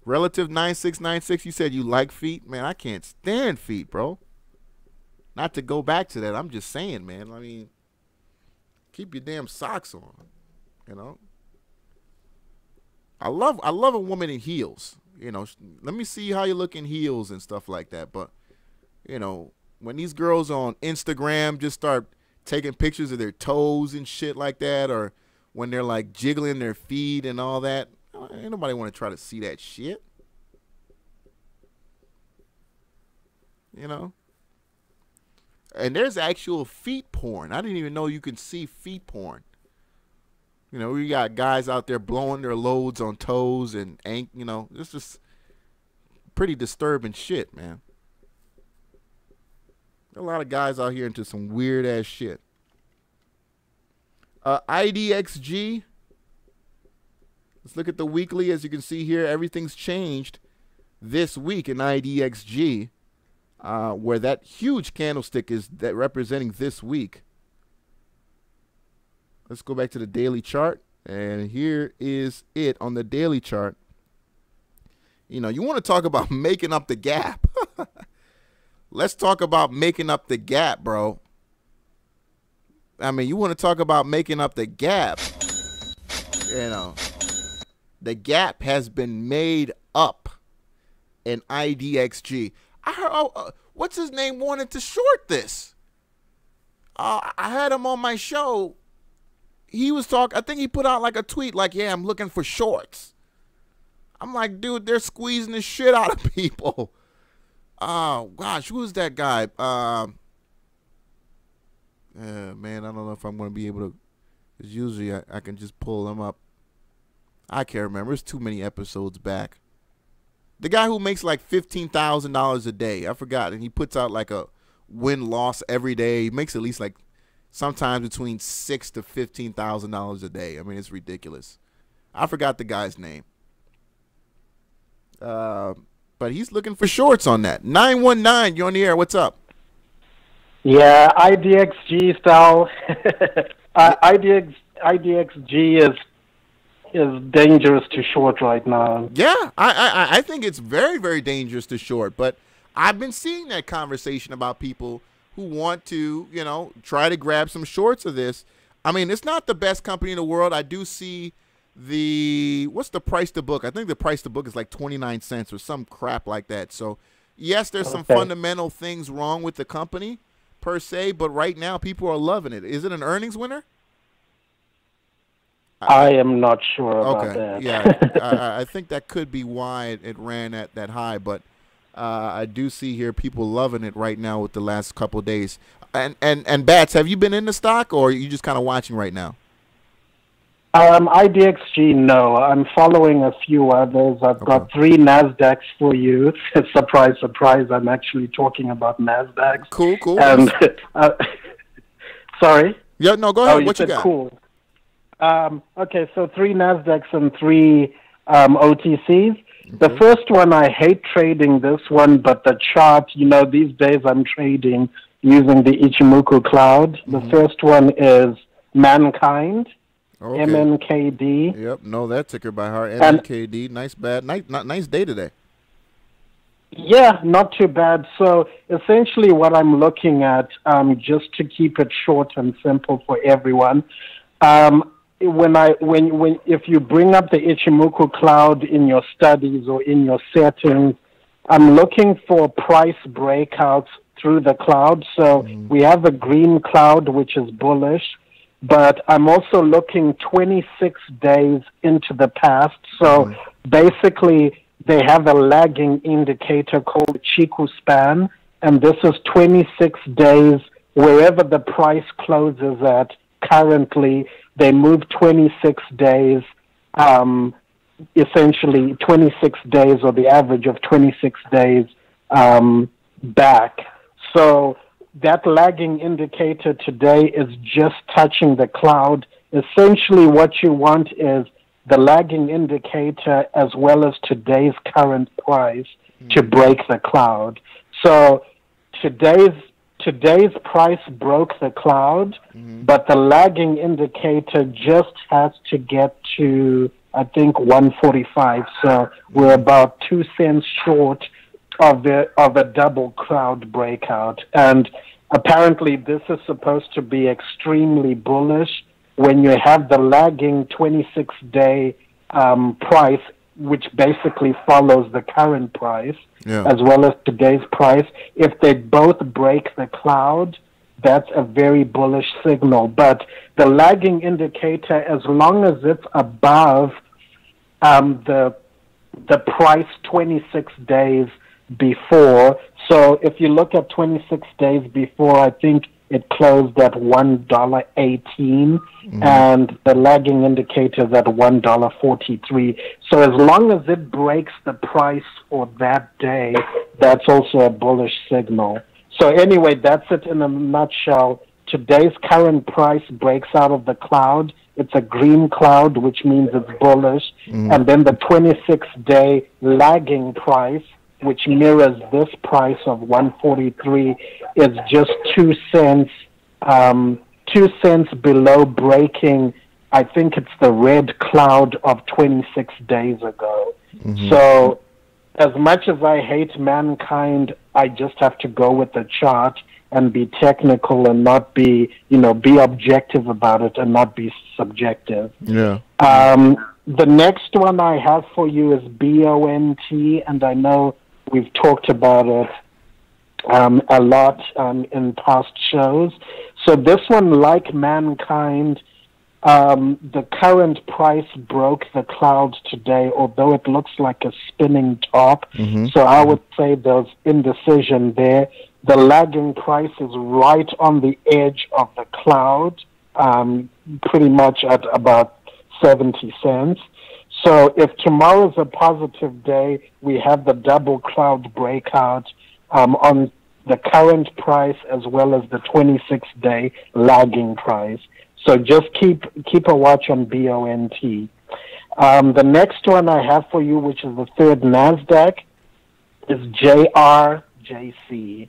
Relative 9696, you said you like feet. Man, I can't stand feet, bro. Not to go back to that. I'm just saying, man. I mean, keep your damn socks on. You know? I love a woman in heels. You know, let me see how you look in heels and stuff like that. But, you know, when these girls on Instagram just start taking pictures of their toes and shit like that, or when they're like jiggling their feet and all that, ain't nobody want to try to see that shit. You know? And there's actual feet porn. I didn't even know you can see feet porn. You know, we got guys out there blowing their loads on toes and you know, this is pretty disturbing shit, man. A lot of guys out here into some weird ass shit. IDXG. Let's look at the weekly. As you can see here, everything's changed this week in IDXG, where that huge candlestick is that representing this week. Let's go back to the daily chart, and here is it on the daily chart. You know, you want to talk about making up the gap. Let's talk about making up the gap, bro. I mean, you want to talk about making up the gap. You know, the gap has been made up in IDXG. I heard, what's his name wanted to short this. I had him on my show. He was talking, I think he put out like a tweet like, yeah, I'm looking for shorts. I'm like, dude, they're squeezing the shit out of people. Oh, gosh, who is that guy? Man, I don't know if I'm going to be able to, because usually I can just pull them up. I can't remember. It's too many episodes back. The guy who makes like $15,000 a day. I forgot. And he puts out like a win-loss every day. He makes at least like sometimes between $6,000 to $15,000 a day. I mean, it's ridiculous. I forgot the guy's name. But he's looking for shorts on that. 919, you're on the air. What's up? Yeah, IDXG style. IDXG is dangerous to short right now. Yeah, I think it's very, very dangerous to short. But I've been seeing that conversation about people who want to, you know, try to grab some shorts of this. I mean, it's not the best company in the world. I do see what's the price to book? I think the price to book is like 29 cents or some crap like that. So, yes, there's some fundamental things wrong with the company per se, but right now people are loving it. Is it an earnings winner? I am not sure about that. Yeah, I think that could be why it ran at that high, but I do see here people loving it right now with the last couple of days. And Bats, have you been in the stock, or are you just kind of watching right now? IDXG, no. I'm following a few others. I've got 3 NASDAQs for you. Surprise, surprise, I'm actually talking about NASDAQs. Cool. And, sorry? Yeah, no, go ahead. Oh, what you got? Cool. Okay, so 3 NASDAQs and 3 OTCs. Okay. The first one, I hate trading this one, but the chart, you know, these days I'm trading using the Ichimoku cloud. The first one is Mankind. Okay. MNKD. Yep, know that ticker by heart. MNKD. Nice day today. Yeah, not too bad. So essentially what I'm looking at, just to keep it short and simple for everyone, if you bring up the Ichimoku cloud in your studies or in your settings, I'm looking for price breakouts through the cloud. So we have a green cloud, which is bullish. But I'm also looking 26 days into the past. So basically, they have a lagging indicator called Chiku span, and this is 26 days wherever the price closes at currently. They move 26 days, essentially 26 days, or the average of 26 days back. So that lagging indicator today is just touching the cloud. Essentially what you want is the lagging indicator as well as today's current price to break the cloud. So today's price broke the cloud, but the lagging indicator just has to get to, I think, 145. So we're about 2 cents short of a double cloud breakout. And apparently this is supposed to be extremely bullish when you have the lagging 26-day price, which basically follows the current price, as well as today's price. If they both break the cloud, that's a very bullish signal. But the lagging indicator, as long as it's above the price 26 days before. So if you look at 26 days before, I think it closed at $1.18, and the lagging indicator is at $1.43. So as long as it breaks the price for that day, that's also a bullish signal. So anyway, that's it in a nutshell today's current price breaks out of the cloud, it's a green cloud, which means it's bullish. And then the 26-day lagging price, which mirrors this price of 143, is just 2 cents, 2 cents below breaking. I think it's the red cloud of 26 days ago. So as much as I hate mankind, I just have to go with the chart and be technical and not be, be objective about it and not be subjective. Yeah. The next one I have for you is BONT, and I know we've talked about it a lot in past shows. So this one, like mankind, the current price broke the clouds today, although it looks like a spinning top. So I would say there's indecision there. The lagging price is right on the edge of the cloud, pretty much at about 70 cents. So if tomorrow's a positive day, we have the double cloud breakout on the current price as well as the 26-day lagging price. So just keep a watch on BONT. The next one I have for you, which is the third NASDAQ, is JRJC.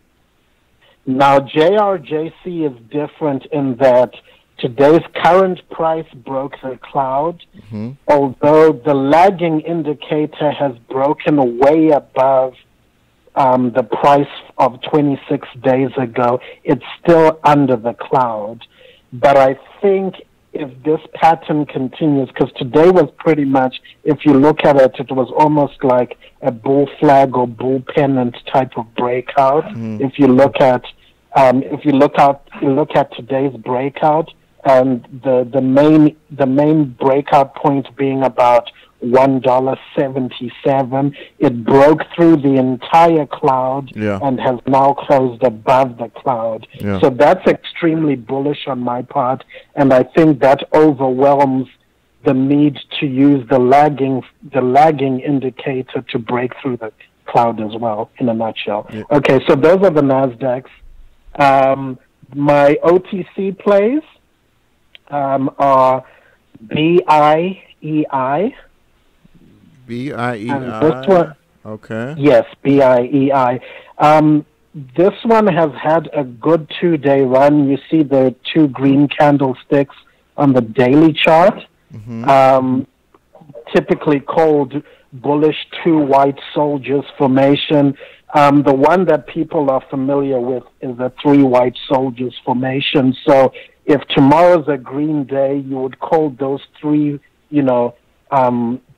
Now, JRJC is different in that today's current price broke the cloud, although the lagging indicator has broken way above the price of 26 days ago. It's still under the cloud. But I think if this pattern continues, because today was pretty much, if you look at it, it was almost like a bull flag or bull pennant type of breakout. If you look at today's breakout, and the main breakout point being about $1.77, it broke through the entire cloud and has now closed above the cloud. So that's extremely bullish on my part, and I think that overwhelms the need to use the lagging indicator to break through the cloud as well, in a nutshell. Okay, so those are the NASDAQs. My OTC plays are BIEI. BIEI. This one, okay. Yes, BIEI. This one has had a good 2-day run. You see the 2 green candlesticks on the daily chart, typically called bullish 2 white soldiers formation. The one that people are familiar with is the 3 white soldiers formation. So if tomorrow's a green day, you would call those 3,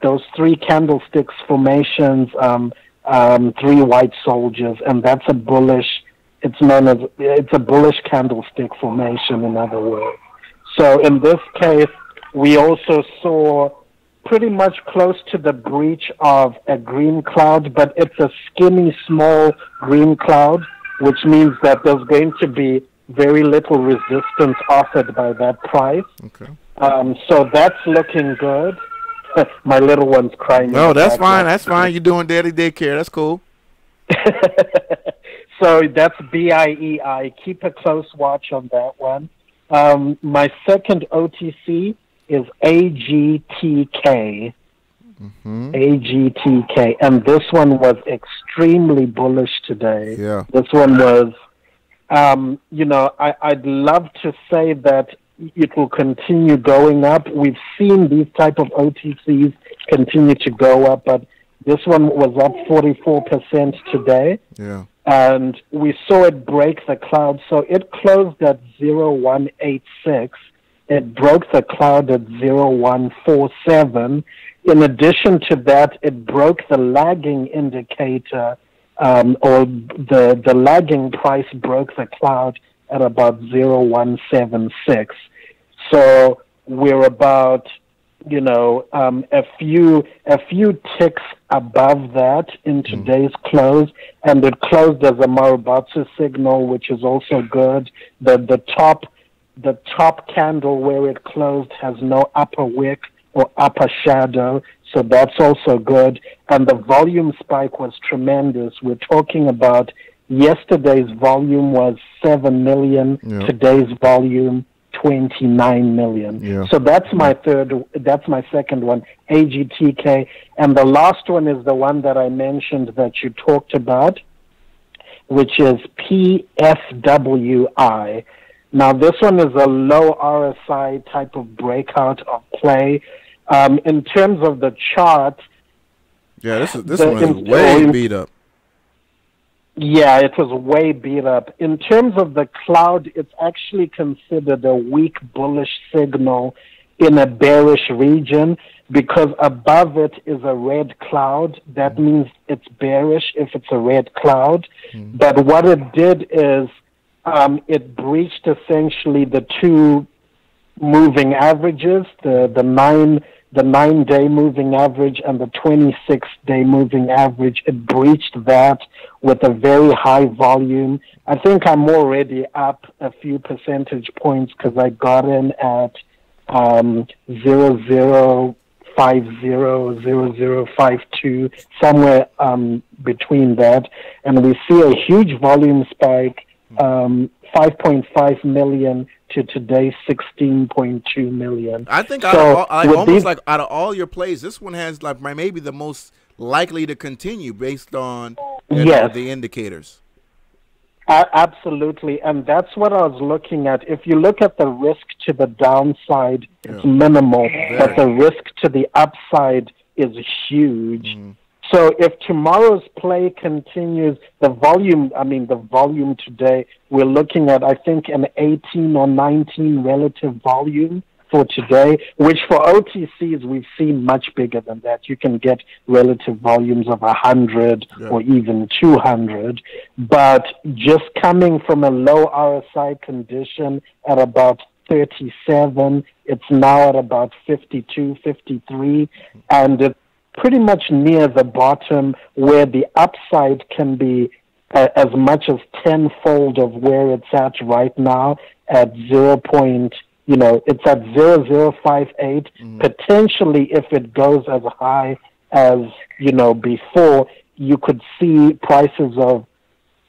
those 3 candlesticks formations 3 white soldiers, and that's a bullish. It's a bullish candlestick formation, in other words. So in this case, we also saw pretty much close to the breach of a green cloud, but it's a skinny, small green cloud, which means that there's going to be very little resistance offered by that price. Okay. So that's looking good. My little one's crying. No, that's fine. That's fine. You're doing daddy daycare. That's cool. So that's BIEI. Keep a close watch on that one. My second OTC is AGTK. AGTK. And this one was extremely bullish today. Yeah. This one was, I'd love to say that it will continue going up. We've seen these type of OTCs continue to go up, but this one was up 44% today. Yeah. And we saw it break the cloud. So it closed at 0186. It broke the cloud at 0147. In addition to that, it broke the lagging indicator, or the lagging price broke the cloud at about 0176. So we're about, a few ticks above that in today's close, and it closed as a Marubatsu signal, which is also good. The top candle where it closed has no upper wick or upper shadow, so that's also good. And the volume spike was tremendous. We're talking about Yesterday's volume was 7 million. Yeah. Today's volume 29 million. Yeah. So that's my second one, AGTK. And the last one is the one that I mentioned that you talked about, which is PFWI. Now, this one is a low RSI type of breakout of play. In terms of the chart, yeah, this one is way beat up. Yeah, it was way beat up. In terms of the cloud, it's actually considered a weak bullish signal in a bearish region because above it is a red cloud. That means it's bearish if it's a red cloud. But what it did is it breached essentially the two moving averages, the 9-day moving average and the 26-day moving average. It breached that with a very high volume. I think I'm already up a few percentage points because I got in at 0050, somewhere between that. And we see a huge volume spike, 5.5 million to today 16.2 million. I think out of all your plays, this one has like maybe the most likely to continue based on the indicators. Absolutely, and that's what I was looking at. If you look at the risk to the downside, it's minimal, but the risk to the upside is huge. So if tomorrow's play continues, the volume today, we're looking at, I think, an 18 or 19 relative volume for today, which for OTCs, we've seen much bigger than that. You can get relative volumes of 100 or even 200. But just coming from a low RSI condition at about 37, it's now at about 52, 53, and it's pretty much near the bottom where the upside can be as much as tenfold of where it's at right now at it's at 0058. Potentially, if it goes as high as, before, you could see prices of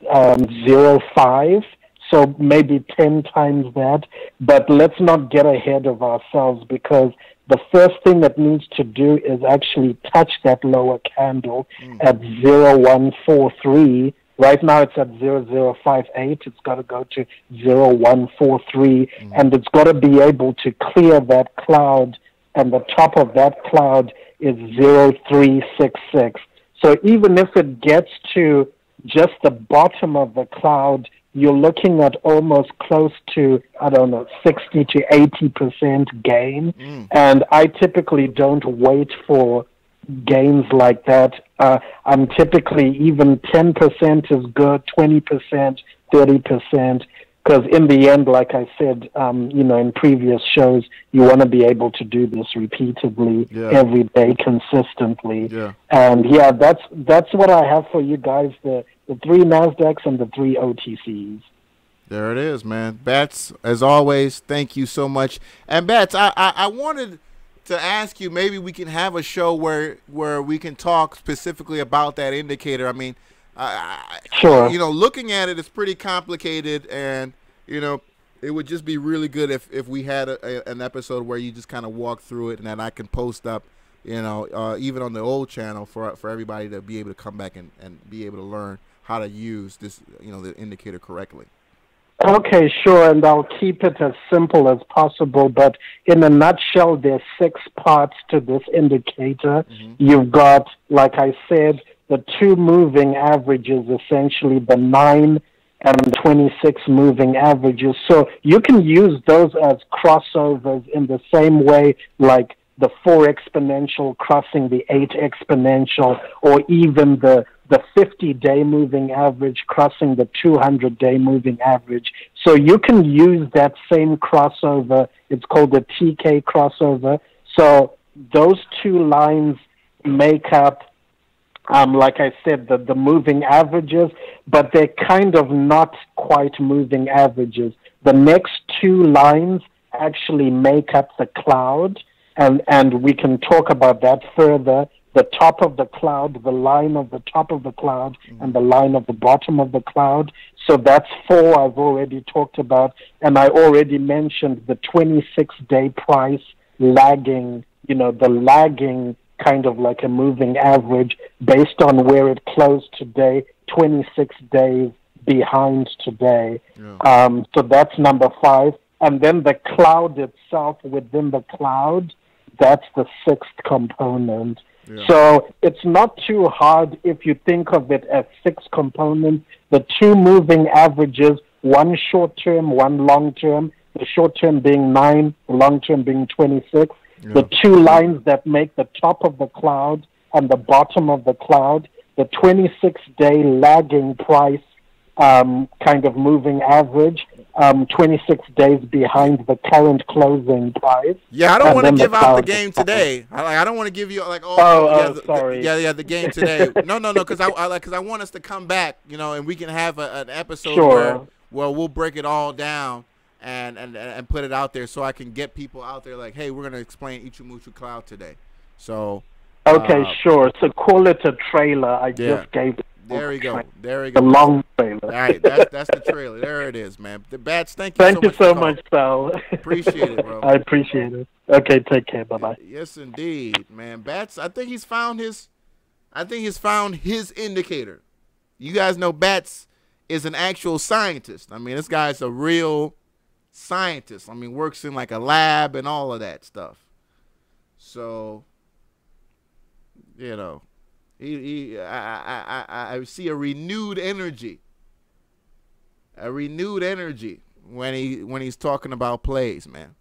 0.5. So maybe 10 times that. But let's not get ahead of ourselves because the first thing that needs to do is actually touch that lower candle at 0143. Right now it's at 0058. It's got to go to 0143, and it's got to be able to clear that cloud, and the top of that cloud is 0366. So even if it gets to just the bottom of the cloud, you're looking at almost close to, 60 to 80% gain. And I typically don't wait for gains like that. I'm typically even 10% is good, 20%, 30%, because in the end, like I said, in previous shows, you want to be able to do this repeatedly every day, consistently. And that's what I have for you guys, the 3 NASDAQs and the 3 OTCs. There it is, man. Bats, as always, thank you so much. And Bats, I wanted to ask you, maybe we can have a show where we can talk specifically about that indicator. I mean, sure. Looking at it is pretty complicated, and it would just be really good if we had an episode where you just kind of walk through it, and then I can post up, even on the old channel for everybody to be able to come back and be able to learn how to use this, the indicator correctly. Okay, sure, and I'll keep it as simple as possible, but in a nutshell, there's 6 parts to this indicator. You've got, like I said, the 2 moving averages, essentially the 9 and 26 moving averages. So you can use those as crossovers in the same way like the 4 exponential crossing the 8 exponential, or even the 50-day moving average crossing the 200-day moving average. So you can use that same crossover. It's called the TK crossover. So those 2 lines make up, like I said, the moving averages, but they're kind of not quite moving averages. The next 2 lines actually make up the cloud, and we can talk about that further. the top of the cloud, the line of the top of the cloud, and the line of the bottom of the cloud. So that's 4 I've already talked about. And I already mentioned the 26-day price lagging, the lagging kind of like a moving average based on where it closed today, 26 days behind today. Yeah. So that's number 5. And then the cloud itself within the cloud, that's the 6th component. Yeah. So it's not too hard if you think of it as 6 components. The 2 moving averages, one short-term, one long-term, the short-term being 9, the long-term being 26. Yeah. The 2 lines that make the top of the cloud and the bottom of the cloud, the 26-day lagging price kind of moving average, 26 days behind the current closing price. Yeah, I don't want to give out the game today. I don't want to give you like sorry. The game today. No, because I want us to come back, and we can have an episode where we'll break it all down and put it out there so I can get people out there like, hey, we're gonna explain Ichimoku Cloud today. So okay, sure. So call it a trailer. I just gave it. There we go. The long trailer. All right, that's the trailer. There it is, man. The Bats, thank you so much, Sal. Appreciate it, bro. I appreciate it. Okay, take care. Bye-bye. Yes, indeed, man. Bats, I think he's found his indicator. You guys know Bats is an actual scientist. I mean, this guy's a real scientist. I mean, works in like a lab and all of that stuff. So, I see a renewed energy when he's talking about plays, man.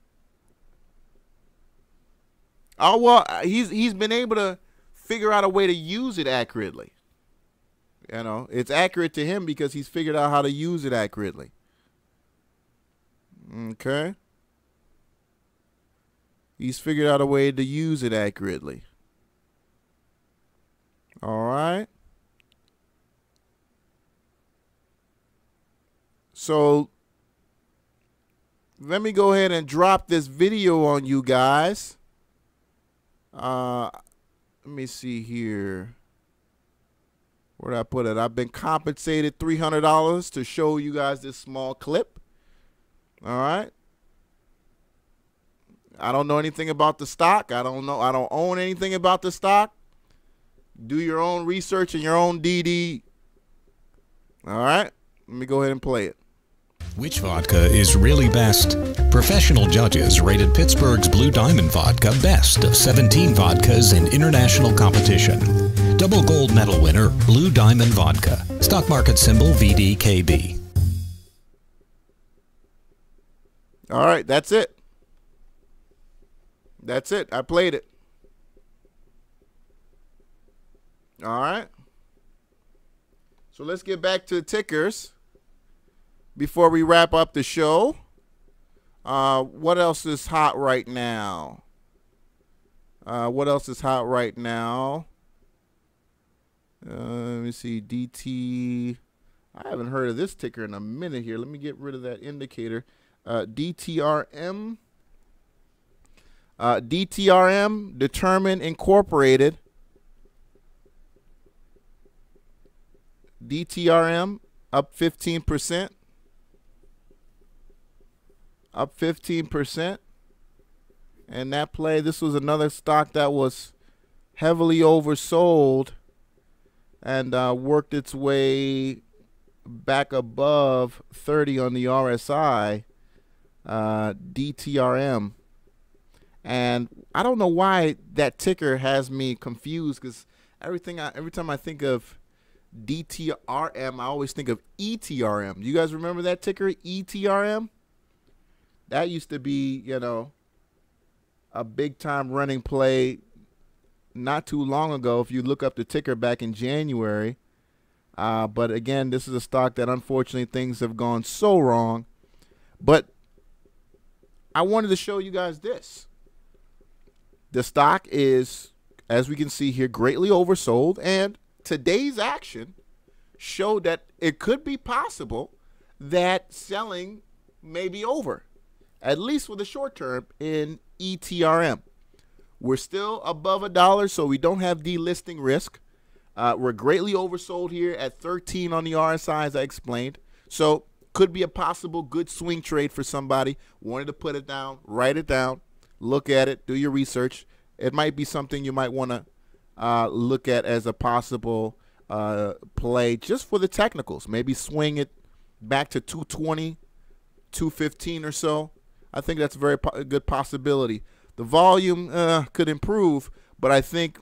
Oh well, he's been able to figure out a way to use it accurately. It's accurate to him because he's figured out how to use it accurately. Okay, he's figured out a way to use it accurately. All right. So let me go ahead and drop this video on you guys. Let me see here. Where did I put it? I've been compensated $300 to show you guys this small clip. All right. I don't know anything about the stock. I don't own anything about the stock. Do your own research and your own DD. All right. Let me go ahead and play it. Which vodka is really best? Professional judges rated Pittsburgh's Blue Diamond vodka best of 17 vodkas in international competition. Double gold medal winner, Blue Diamond vodka. Stock market symbol VDKB. All right, that's it. That's it. I played it. All right. So let's get back to the tickers before we wrap up the show. What else is hot right now? What else is hot right now? Let me see. DT. I haven't heard of this ticker in a minute here. Let me get rid of that indicator. DTRM. DTRM, Determined Incorporated. DTRM up 15%. Up 15%. And that play, this was another stock that was heavily oversold and worked its way back above 30 on the RSI. DTRM. And I don't know why that ticker has me confused, because every time I think of DTRM, I always think of ETRM. Do you guys remember that ticker, ETRM? That used to be, a big-time running play not too long ago, if you look up the ticker back in January. But, again, this is a stock that, unfortunately, things have gone so wrong. But I wanted to show you guys this. The stock is, as we can see here, greatly oversold, and today's action showed that it could be possible that selling may be over, at least for the short term, in ETRM, We're still above $1, so we don't have delisting risk. We're greatly oversold here at 13 on the RSI, as I explained. So could be a possible good swing trade for somebody. Wanted to put it down, write it down, look at it, do your research. It might be something you might want to look at as a possible play just for the technicals. Maybe swing it back to 220, 215 or so. I think that's a very good possibility. The volume could improve, but I think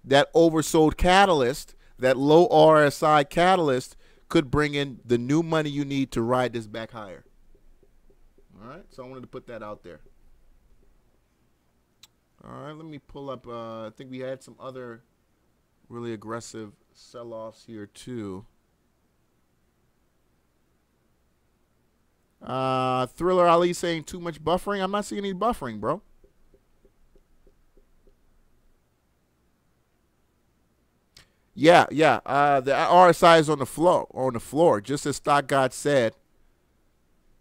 that oversold catalyst, that low RSI catalyst, could bring in the new money you need to ride this back higher. All right, so I wanted to put that out there. All right, let me pull up. I think we had some other really aggressive sell-offs here too. Thriller Ali saying too much buffering. I'm not seeing any buffering, bro. Yeah. The RSI is on the floor. Just as Stock God said,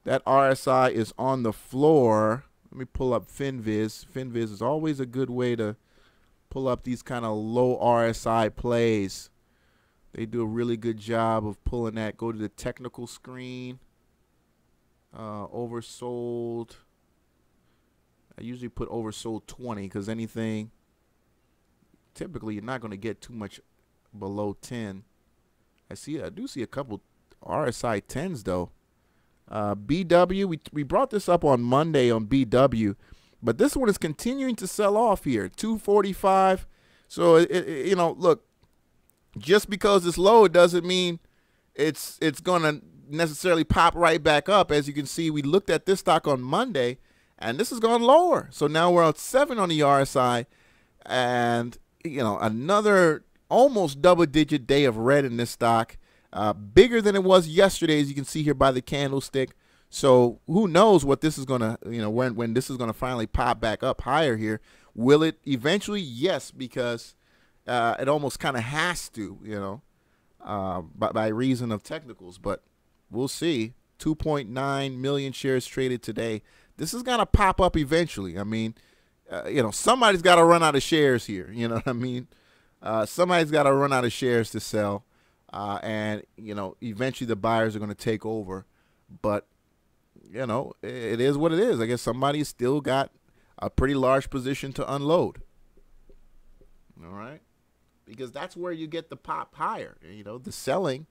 that RSI is on the floor. Let me pull up FinViz. FinViz is always a good way to pull up these kind of low RSI plays. They do a really good job of pulling that. Go to the technical screen. Oversold. I usually put oversold 20 because anything, typically you're not going to get too much below 10. I do see a couple RSI 10s though. BW, we brought this up on Monday on BW, but this one is continuing to sell off here, 245. So you know, look, just because it's low, it doesn't mean it's going to necessarily pop right back up. As you can see, we looked at this stock on Monday, and this has gone lower. So now we're at 7 on the RSI, and you know, another almost double-digit day of red in this stock, bigger than it was yesterday, as you can see here by the candlestick. So who knows what this is going to, you know, when this is going to finally pop back up higher here. Will it eventually? Yes, because it almost kind of has to, you know, by reason of technicals. But we'll see. 2.9 million shares traded today. This is going to pop up eventually. I mean, you know, somebody's got to run out of shares here. You know what I mean? Somebody's got to run out of shares to sell. And, you know, eventually the buyers are going to take over. But, you know, it is what it is. I guess somebody's still got a pretty large position to unload. All right? Because that's where you get the pop higher. You know, the selling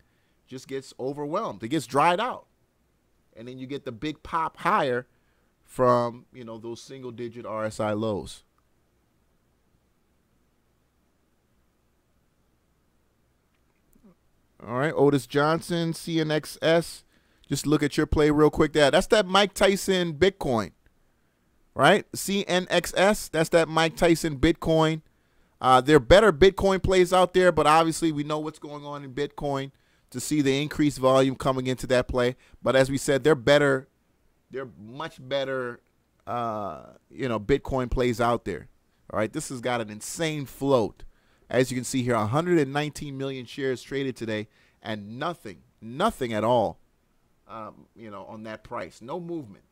just gets overwhelmed. It gets dried out. And then you get the big pop higher from, you know, those single-digit RSI lows. All right, Otis Johnson, CNXS. Just look at your play real quick there. That's that Mike Tyson Bitcoin, right? CNXS, that's that Mike Tyson Bitcoin. There are better Bitcoin plays out there, but obviously we know what's going on in Bitcoin to see the increased volume coming into that play. But as we said, they're better. They're much better, you know, Bitcoin plays out there. All right, this has got an insane float. As you can see here, 119 million shares traded today, and nothing at all, you know, on that price. No movement,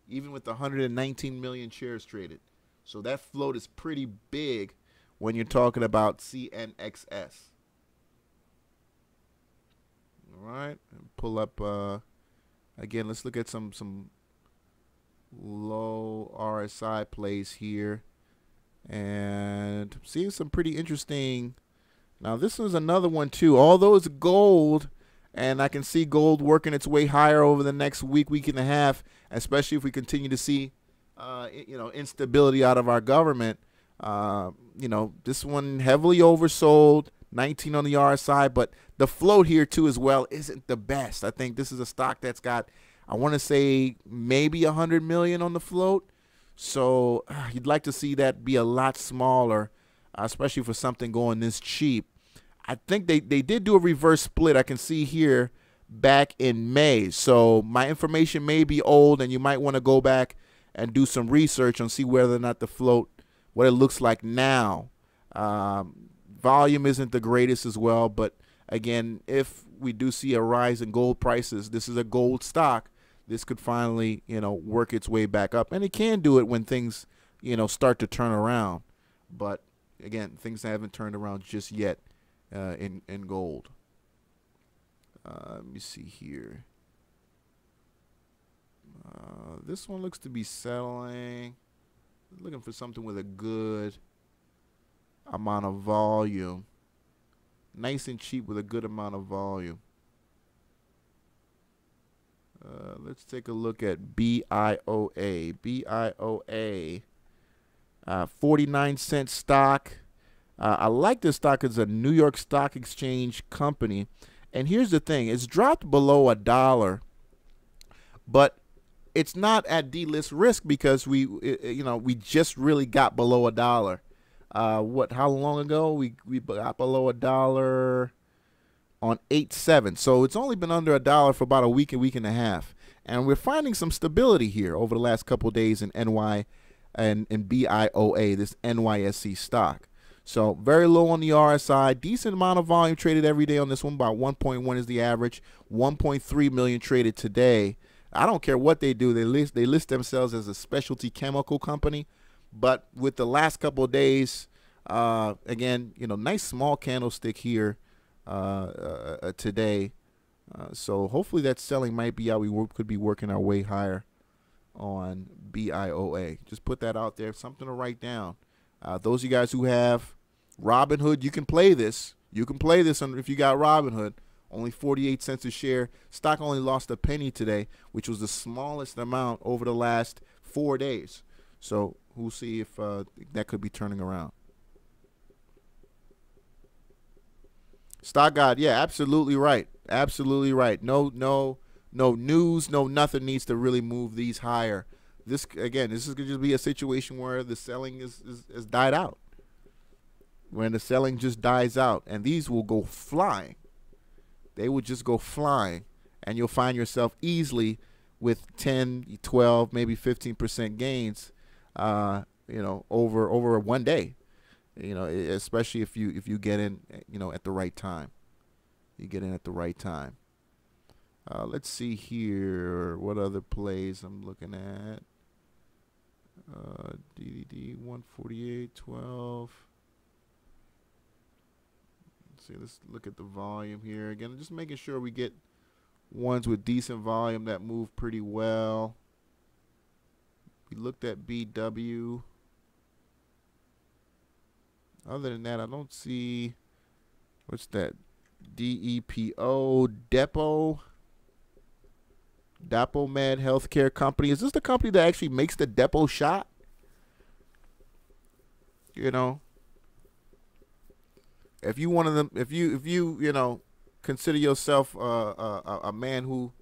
even with the 119 million shares traded. So that float is pretty big when you're talking about CNXS. All right, pull up, again, let's look at some low RSI plays here. And seeing some pretty interesting. Now this is another one too. Although it's gold, and I can see gold working its way higher over the next week and a half, especially if we continue to see, you know, instability out of our government. You know, this one heavily oversold, 19 on the RSI, but the float here too as well isn't the best. I think this is a stock that's got, I want to say maybe 100 million on the float. So you'd like to see that be a lot smaller, especially for something going this cheap. I think they did do a reverse split. I can see here back in May. So my information may be old, and you might want to go back and do some research and see whether or not the float, what it looks like now. Volume isn't the greatest as well. But, again, if we do see a rise in gold prices, this is a gold stock. This could finally, you know, work its way back up. And it can do it when things, you know, start to turn around. but again, things haven't turned around just yet in gold. Let me see here. This one looks to be selling. Looking for something with a good amount of volume. Nice and cheap with a good amount of volume. Let's take a look at BIOA. BIOA, 49-cent stock. I like this stock. It's a New York Stock Exchange company. And here's the thing. It's dropped below $1, but it's not at D-list risk because we just really got below $1. How long ago? We got below $1 on 8/7. So it's only been under $1 for about a week and a half. And we're finding some stability here over the last couple of days in NY and BIOA, this NYSE stock. So very low on the RSI, decent amount of volume traded every day on this one. About 1.1 is the average. 1.3 million traded today. I don't care what they do. They list themselves as a specialty chemical company. But with the last couple of days, again, nice small candlestick here today. So hopefully that selling might be how we could be working our way higher on BIOA. Just put that out there, something to write down. Those of you guys who have Robinhood, you can play this. You can play this if you got Robinhood. Only 48 cents a share. Stock only lost a penny today, which was the smallest amount over the last 4 days. So we'll see if that could be turning around. Stock God, yeah, absolutely right. Absolutely right. No news, no nothing needs to really move these higher. This is going to just be a situation where the selling is died out. When the selling just dies out, and these will go flying. They will just go flying, and you'll find yourself easily with 10, 12, maybe 15% gains, over 1 day. Especially if you get in, at the right time. You get in at the right time. Let's see here what other plays I'm looking at. DDD 148.12. Let's look at the volume here again. Just making sure we get ones with decent volume that move pretty well. We looked at BW. Other than that, I don't see, what's that? DEPO, Depo Med Healthcare Company. Is this the company that actually makes the Depo shot? If you one of them, if you consider yourself a man who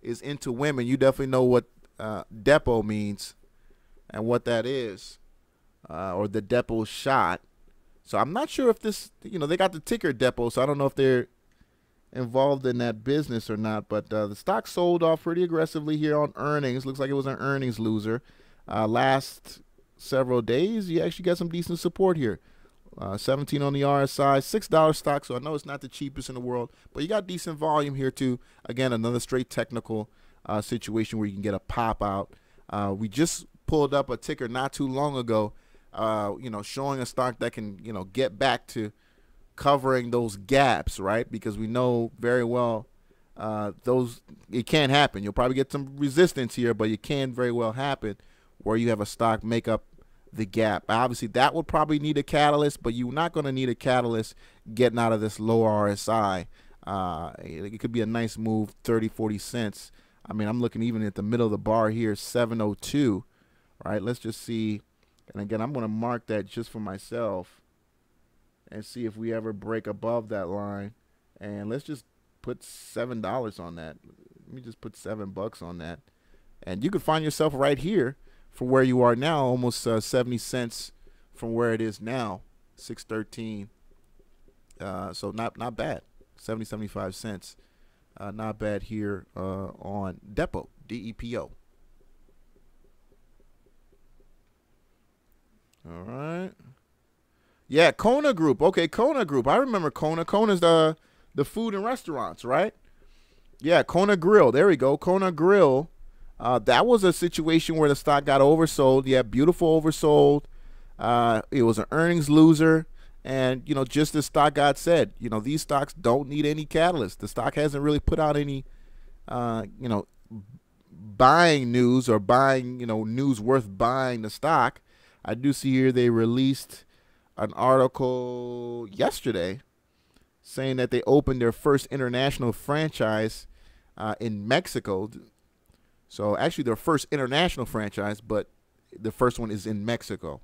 is into women, you definitely know what Depo means and what that is, or the Depo shot. So I'm not sure if this, they got the ticker Depo, so I don't know if they're involved in that business or not. But the stock sold off pretty aggressively here on earnings. Looks like it was an earnings loser. Last several days, you actually got some decent support here. 17 on the RSI, $6 stock, so I know it's not the cheapest in the world, but you got decent volume here too. Again, another straight technical situation where you can get a pop out. We just pulled up a ticker not too long ago, showing a stock that can, get back to covering those gaps, right? Because we know very well it can happen. You'll probably get some resistance here, but it can very well happen where you have a stock make up the gap. Obviously, that would probably need a catalyst, but you're not going to need a catalyst getting out of this low RSI. It could be a nice move, 30, 40 cents. I mean, I'm looking even at the middle of the bar here, 702. All right, let's just see. And again, I'm going to mark that just for myself and see if we ever break above that line. And let's just put $7 on that. Let me just put $7 on that. And you could find yourself right here from where you are now, almost 70 cents from where it is now, 613. So not bad, 70, 75 cents. Not bad here on Depo, DEPO. All right. Yeah, Kona Group. Okay, Kona Group. I remember Kona. Kona's the food and restaurants, right? Yeah, Kona Grill. There we go. Kona Grill. That was a situation where the stock got oversold. Yeah, beautiful oversold. It was an earnings loser. And, you know, just as Stock God said, you know, these stocks don't need any catalyst. The stock hasn't really put out any, you know, buying news or buying, you know, news worth buying the stock. I do see here they released an article yesterday saying that they opened their first international franchise in Mexico. So actually their first international franchise, but the first one is in Mexico.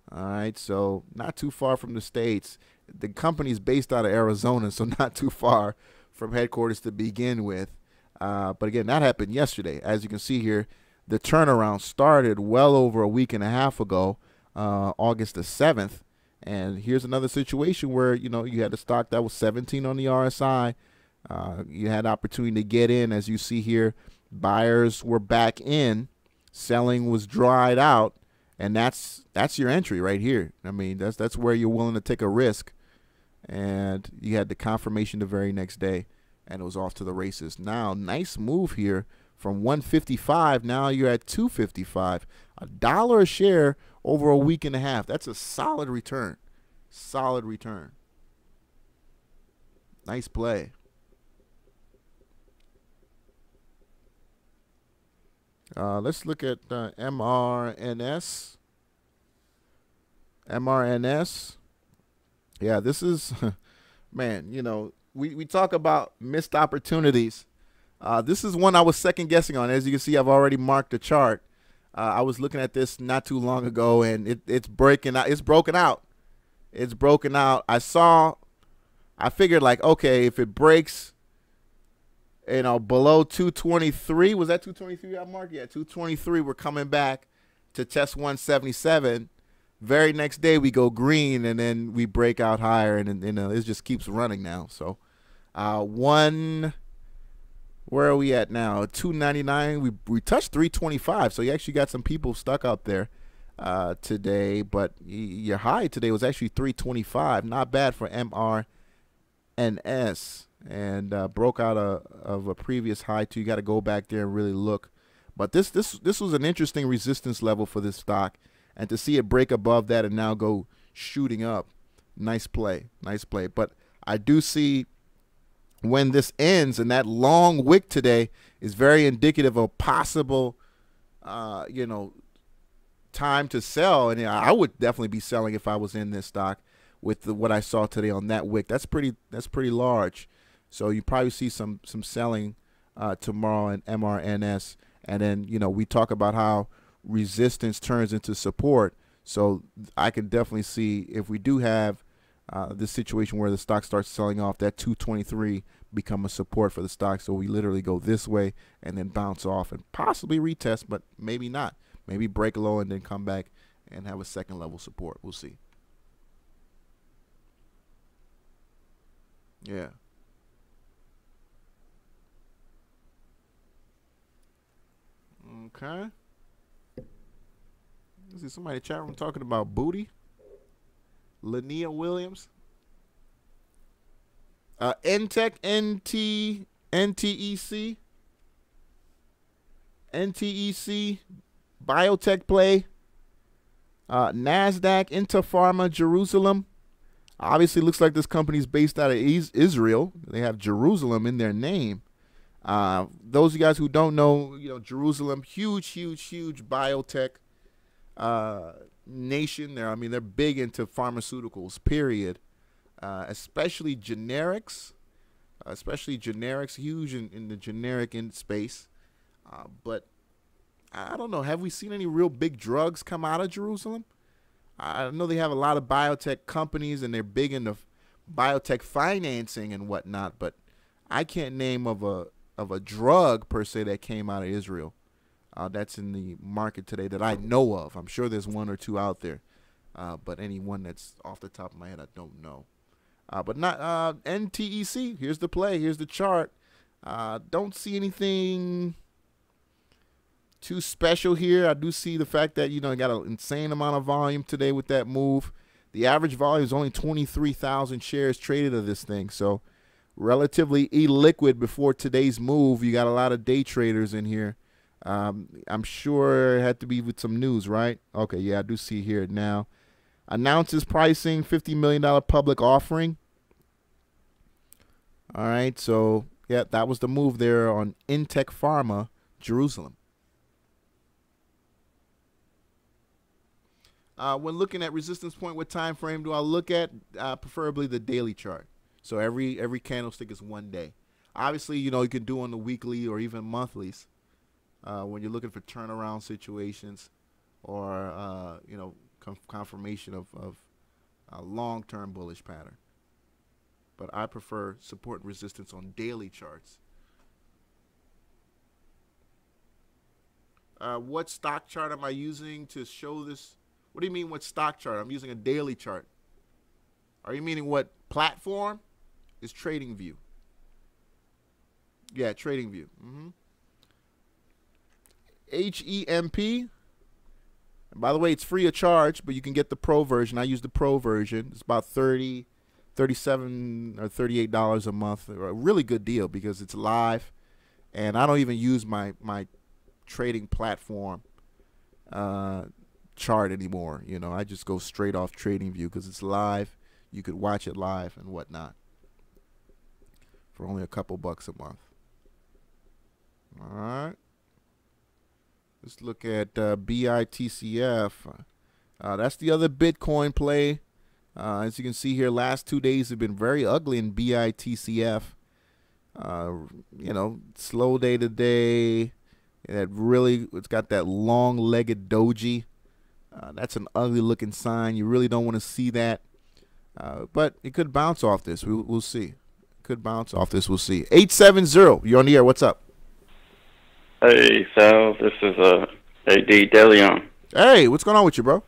All right, so not too far from the States. The company is based out of Arizona, so not too far from headquarters to begin with. But again, that happened yesterday. As you can see here, the turnaround started well over a week and a half ago, August the 7th. And here's another situation where, you know, you had a stock that was 17 on the RSI. You had opportunity to get in. As you see here, buyers were back in. Selling was dried out. And that's your entry right here. I mean, that's where you're willing to take a risk. And you had the confirmation the very next day, and it was off to the races. Now, nice move here from 155. Now you're at 255. $1 a share over a week and a half. That's a solid return. Solid return. Nice play. Let's look at MRNS. MRNS. Yeah, this is, man, you know, we talk about missed opportunities. This is one I was second guessing on. As you can see, I've already marked the chart. I was looking at this not too long ago, and it's breaking out. It's broken out. It's broken out. I figured, like, okay, if it breaks, you know, below 223, was that 223 I marked? Yeah, 223. We're coming back to test 177. Very next day we go green, and then we break out higher, and it just keeps running now. So, where are we at now? 299. We touched 325. So you actually got some people stuck up there today, but your high today was actually 325. Not bad for MRNS. And broke out of a previous high too. You got to go back there and really look. But this was an interesting resistance level for this stock, and to see it break above that and now go shooting up, nice play, nice play. But I do see when this ends, and that long wick today is very indicative of possible, you know, time to sell. And I would definitely be selling if I was in this stock with what I saw today on that wick. That's pretty large. So you probably see some selling tomorrow in MRNS. And then, you know, we talk about how resistance turns into support. So I can definitely see if we do have this situation where the stock starts selling off, that 223 become a support for the stock. So we literally go this way and then bounce off and possibly retest, but maybe not. Maybe break low and then come back and have a second level support. We'll see. Yeah. Okay. Let's see, somebody in the chat room talking about booty. Linnea Williams. NTEC, NTEC. NTEC. Biotech play. NASDAQ, Interpharma, Jerusalem. Obviously looks like this company is based out of Israel. They have Jerusalem in their name. Those of you guys who don't know, you know, Jerusalem, huge biotech nation there. I mean, they're big into pharmaceuticals, period. Especially generics, huge in the generic space. But I don't know, have we seen any real big drugs come out of Jerusalem? I know they have a lot of biotech companies, and they're big into biotech financing and whatnot, but I can't name of a drug per se that came out of Israel that's in the market today that I know of. I'm sure there's one or two out there, but any one that's off the top of my head, I don't know. But not NTEC. Here's the play. Here's the chart. Don't see anything too special here. I do see the fact that, you know, got an insane amount of volume today with that move. The average volume is only 23,000 shares traded of this thing. So relatively illiquid before today's move. You got a lot of day traders in here I'm sure it had to be with some news, right? Okay, yeah, I do see here now. Announces pricing, $50 million public offering. All right, so, yeah, that was the move there on Intech Pharma, Jerusalem. When looking at resistance point, what time frame do I look at? Preferably the daily chart. So every candlestick is 1 day. Obviously, you can do on the weekly or even monthlies when you're looking for turnaround situations or, confirmation of a long-term bullish pattern. But I prefer support and resistance on daily charts. What stock chart am I using to show this? What do you mean what stock chart? I'm using a daily chart. Are you meaning what platform? Is TradingView. Yeah, TradingView. HEMP. By the way, it's free of charge, but you can get the pro version. I use the pro version. It's about $37 or $38 a month. A really good deal because it's live, and I don't even use my trading platform chart anymore. I just go straight off TradingView because it's live. You could watch it live and whatnot for only a couple bucks a month. All right. Let's look at BITCF. That's the other Bitcoin play. As you can see here, last 2 days have been very ugly in BITCF. Slow day today. It's got that long-legged doji. That's an ugly-looking sign. You really don't want to see that. But it could bounce off this. We'll see. Could bounce off this. We'll see. 870. You're on the air. What's up? Hey, Sal. This is AD DeLeon. Hey, what's going on with you, bro?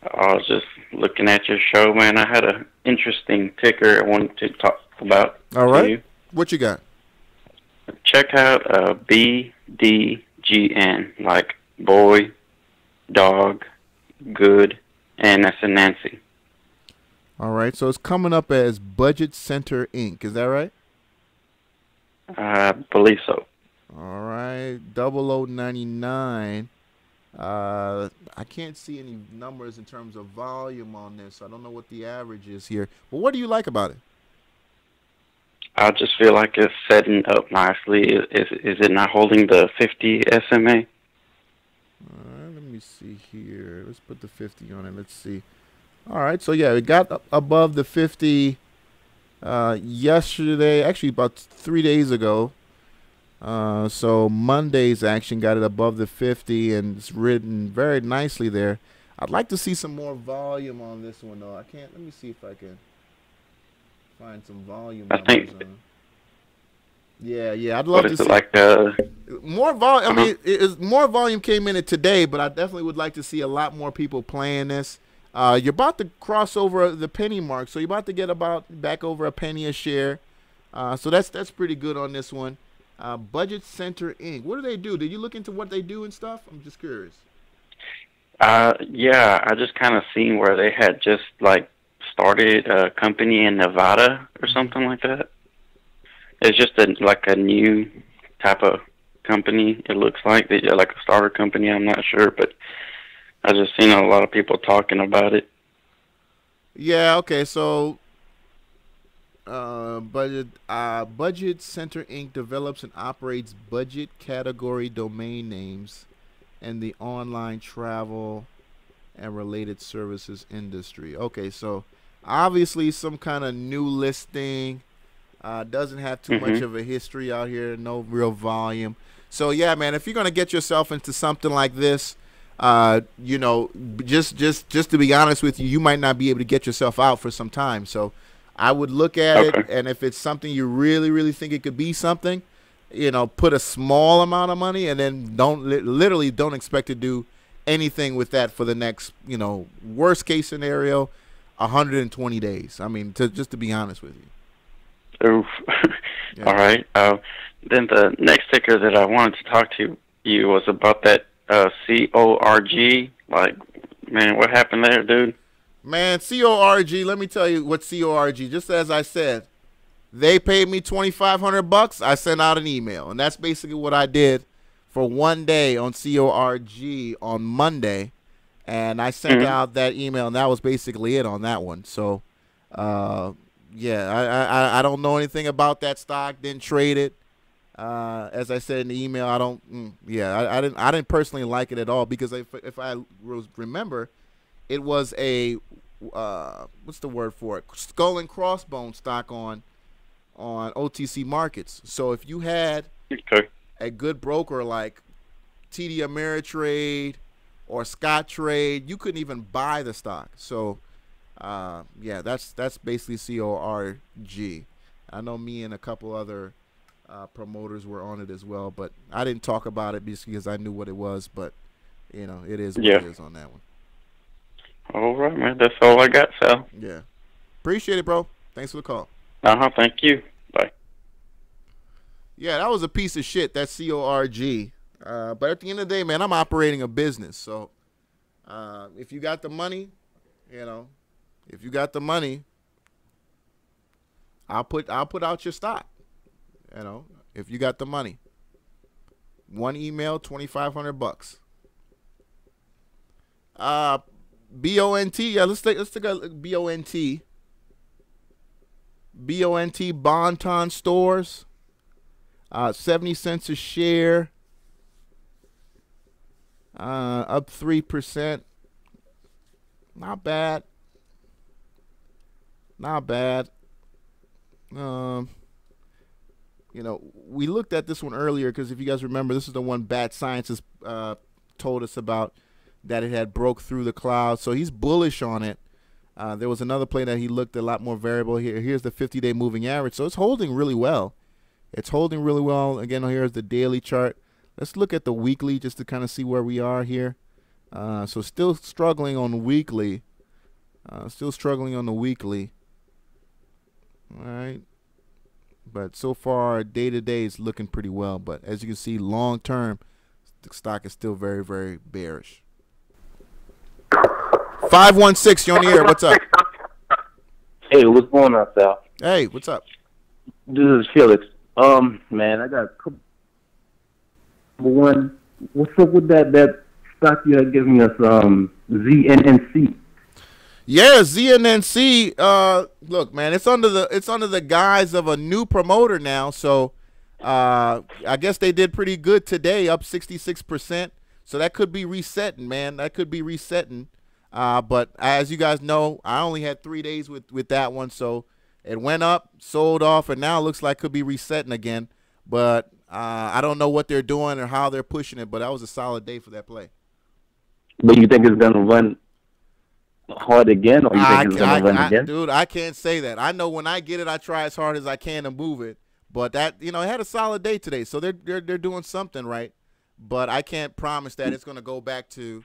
I was just looking at your show, man. I had an interesting ticker I wanted to talk about. All right. What you got? Check out BDGN, like boy, dog, good, and that's a Nancy. All right. So it's coming up as Budget Center Inc. Is that right? I believe so. All right. 0099. I can't see any numbers in terms of volume on this. So I don't know what the average is here. But what do you like about it? I just feel like it's setting up nicely. Is it not holding the 50 SMA? All right, let me see here. Let's put the 50 on it. Let's see. All right, so yeah, it got above the 50 yesterday, actually about 3 days ago. So Monday's action got it above the 50, and it's ridden very nicely there. I'd like to see some more volume on this one, though. Let me see if I can find some volume. I think. Yeah, I'd love to see. Like more volume. I mean, more volume came in it today, but I definitely would like to see a lot more people playing this. You're about to cross over the penny mark, so you're about to get back over a penny a share. So that's pretty good on this one. Budget Center Inc. What do they do? Did you look into what they do and stuff? I'm just curious. Yeah, I just kind of seen where they had just like started a company in Nevada or something like that. It's just like a new type of company. It looks like they're like a starter company. I'm not sure, but I just seen a lot of people talking about it. Yeah. Okay. So, Budget Center Inc. develops and operates budget category domain names in the online travel and related services industry. Okay. So, obviously, some kind of new listing. Doesn't have too much of a history out here. No real volume. So yeah, man, if you're gonna get yourself into something like this, just to be honest with you, you might not be able to get yourself out for some time. So I would look at it, and if it's something you really, really think it could be something, put a small amount of money, and then don't expect to do anything with that for the next, worst case scenario, 120 days. I mean, just to be honest with you. Oof. Yeah. All right. Then the next ticker that I wanted to talk to you was about that CORG. Like, man, what happened there, dude? Man, CORG, let me tell you what CORG, just as I said, they paid me $2,500. I sent out an email, and that's basically what I did for 1 day on CORG on Monday, and I sent out that email, and that was basically it on that one. So, yeah, I don't know anything about that stock. Didn't trade it. As I said in the email, I didn't personally like it at all, because if I remember, it was a what's the word for it? Skull and crossbone stock on OTC markets. So if you had a good broker like TD Ameritrade or Scottrade, you couldn't even buy the stock. So yeah, that's basically CORG. I know me and a couple other promoters were on it as well, but I didn't talk about it because I knew what it was. But you know, it is what it is on that one. All right, man. That's all I got, Sal. Yeah, appreciate it, bro. Thanks for the call. Thank you. Bye. Yeah, that was a piece of shit. That CORG. But at the end of the day, man, I'm operating a business. So if you got the money, you know, if you got the money, I'll put out your stock. You know, if you got the money. One email, $2,500. BONT. Yeah, let's take a BONT. BONT Bonton Stores. 70 cents a share. Up 3%. Not bad. Not bad. You know, we looked at this one earlier because if you guys remember, this is the one Bat Sciences told us about, that it had broke through the cloud. So he's bullish on it. There was another play that he looked a lot more variable. Here's the 50-day moving average. So it's holding really well. It's holding really well. Again, here's the daily chart. Let's look at the weekly just to kind of see where we are here. So still struggling on the weekly. Still struggling on the weekly. All right. But so far, day-to-day is looking pretty well. But as you can see, long-term, the stock is still very, very bearish. 516, you're on the air. What's up? Hey, what's going on, Sal? Hey, what's up? This is Felix. Man, I got a couple. Number one, what's up with that stock you had given us, ZNNC? Yeah, ZNNC. Look, man, it's under the guise of a new promoter now. So, I guess they did pretty good today, up 66%. So that could be resetting, man. That could be resetting. But as you guys know, I only had 3 days with that one, so it went up, sold off, and now it looks like it could be resetting again. But I don't know what they're doing or how they're pushing it, but that was a solid day for that play. But you think it's going to run hard again, or you think it's going to run again? Dude, I can't say that. I know when I get it, I try as hard as I can to move it. But that, you know, it had a solid day today, so they're doing something right. But I can't promise that it's going to go back to,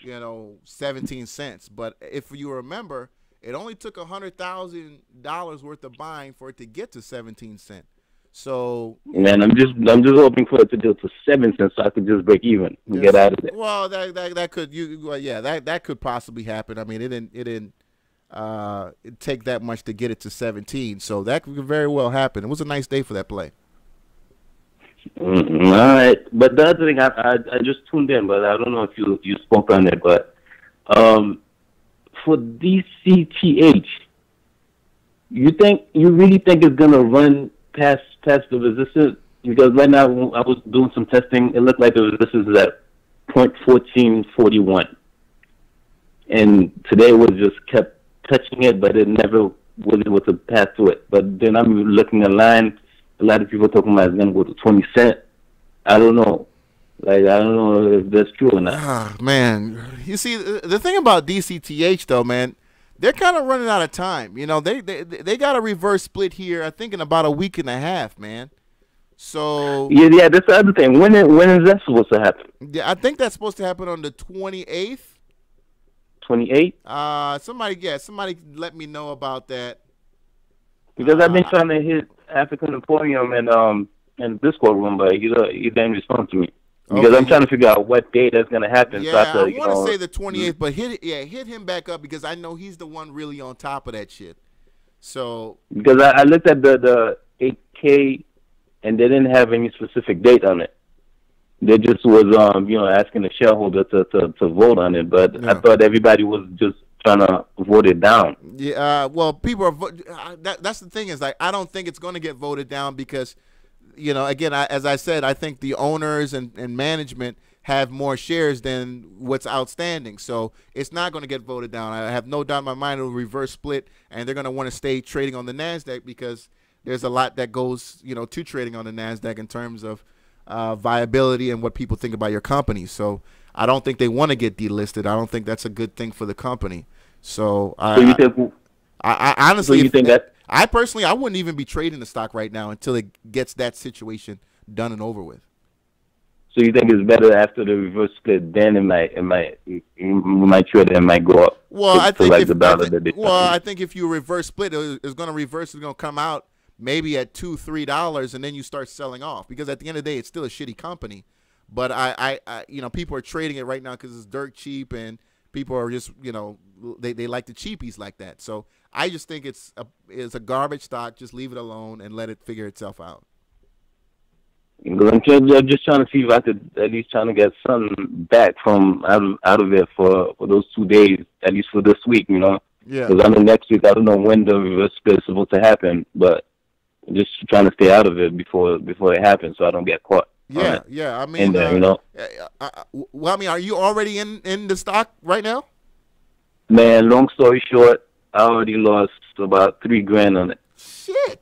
you know, 17 cents. But if you remember, it only took $100,000 worth of buying for it to get to 17 cents. So, man, I'm just hoping for it to go to 7 cents so I could just break even and get out of it. Well, that could that could possibly happen. I mean, it didn't take that much to get it to 17, so that could very well happen. It was a nice day for that play. All right, but the other thing, I just tuned in, but I don't know if you spoke on it, but for DCTH, you really think it's gonna run past the resistance? Because right now I was doing some testing, it looked like the resistance is at 0.1441, and today was just kept touching it, but it never was able to pass through it. But then I'm looking online. A lot of people talking about it's going to go to 20 cents. I don't know. Like, I don't know if that's true or not. Man, you see, the thing about DCTH, though, man, they're kind of running out of time. You know, they got a reverse split here, I think, in about a week and a half, man. So yeah, that's the other thing. When is that supposed to happen? Yeah, I think that's supposed to happen on the 28th. 28? Somebody let me know about that. Because I've been trying to hit African Emporium and Discord room, but he didn't respond to me. Because I'm trying to figure out what day that's going to happen. Yeah, so I want to say the 28th, but hit him back up because I know he's the one really on top of that shit. So because I looked at the 8K and they didn't have any specific date on it. They just was asking the shareholder to vote on it, but I thought everybody was just trying to vote it down. Yeah, well, people are that's the thing is, like, I don't think it's going to get voted down because, again, as I said, I think the owners and management have more shares than what's outstanding. So it's not going to get voted down. I have no doubt in my mind it'll reverse split, and they're going to want to stay trading on the NASDAQ because there's a lot that goes, to trading on the NASDAQ in terms of viability and what people think about your company. So I don't think they want to get delisted. I don't think that's a good thing for the company. So I honestly, I personally, I wouldn't even be trading the stock right now until it gets that situation done and over with. So you think it's better after the reverse split? Then it might trade, it might go up. Well, I think if you reverse split, it's going to reverse. It's going to come out maybe at $2-3, and then you start selling off because at the end of the day, it's still a shitty company. But I people are trading it right now because it's dirt cheap, and people are just they like the cheapies like that. So I just think it's a garbage stock. Just leave it alone and let it figure itself out. I'm just trying to see if I could at least trying to get something back from out of it for those 2 days, at least for this week, Yeah. Because I know next week, I don't know when the reverse split is supposed to happen, but I'm just trying to stay out of it before it happens so I don't get caught. Yeah, yeah. I mean, well, I mean, are you already in the stock right now? Man, long story short, I already lost about $3,000 on it. Shit.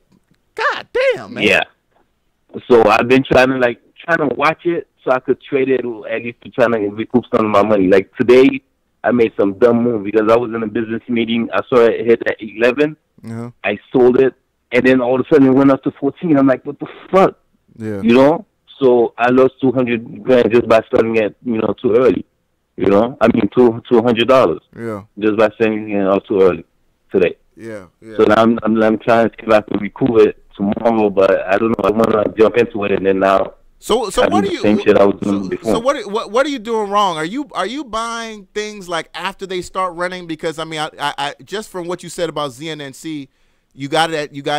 God damn, man. Yeah. So I've been trying to watch it so I could trade it, at least to try to recoup some of my money. Like today, I made some dumb move because I was in a business meeting. I saw it hit at 11. Uh-huh. I sold it, and then all of a sudden it went up to 14. I'm like, what the fuck? Yeah. So I lost $200,000 just by starting it, too early. I mean, $200. Yeah. Just by selling it out too early today. Yeah. Yeah. So now I'm trying to see if I can recoup it tomorrow, but I don't know. I want to jump into it, and then now. So what are you? Same shit I was doing before. So what are you doing wrong? Are you buying things like after they start running? Because I mean, I just from what you said about ZNNC, you got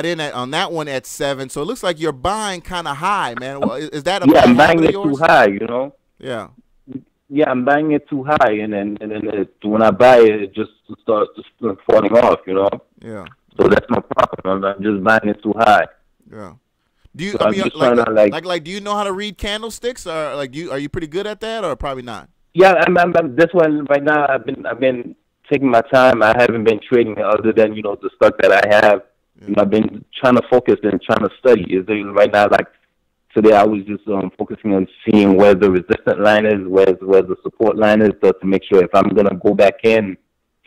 in on that one at 7. So it looks like you're buying kind of high, man. Is that a I'm buying it too high, Yeah. Yeah, I'm buying it too high, and then when I buy it, it just starts falling off, Yeah. So that's my problem. I'm just buying it too high. Yeah. Do you? So I mean, like, do you know how to read candlesticks, or are you pretty good at that, or probably not? Yeah, I'm this one right now. I've been taking my time. I haven't been trading other than the stuff that I have. Yeah. I've been trying to focus and trying to study. Right now, like today, I was just focusing on seeing where the resistance line is, where the support line is, to make sure if I'm gonna go back in,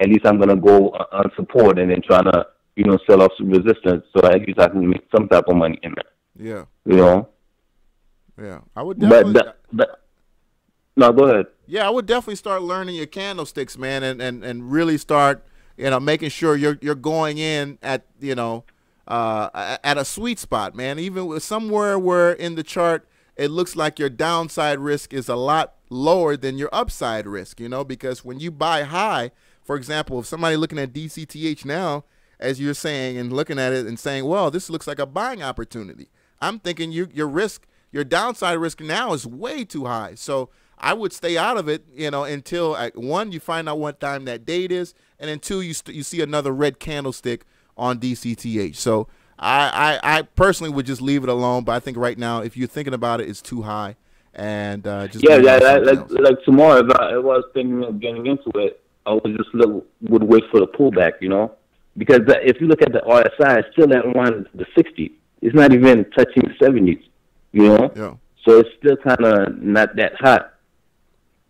at least I'm gonna go on support and then trying to sell off some resistance, so at least I can make some type of money in there. Yeah. Yeah, I would definitely. No, go ahead. Yeah, I would definitely start learning your candlesticks, man, and really start, making sure you're going in at at a sweet spot, man. Even with somewhere where in the chart it looks like your downside risk is a lot lower than your upside risk, because when you buy high, for example, if somebody looking at DCTH now, as you're saying, and looking at it and saying, well, this looks like a buying opportunity, I'm thinking your downside risk now is way too high. So I would stay out of it, until one, you find out what time that date is, and then two, you see another red candlestick on DCTH. So I personally would just leave it alone. But I think right now, if you're thinking about it, it's too high, and just like tomorrow, if I was thinking of getting into it, I would just would wait for the pullback, because if you look at the RSI, it's still at the 60. It's not even touching 70s, Yeah. So it's still kind of not that hot.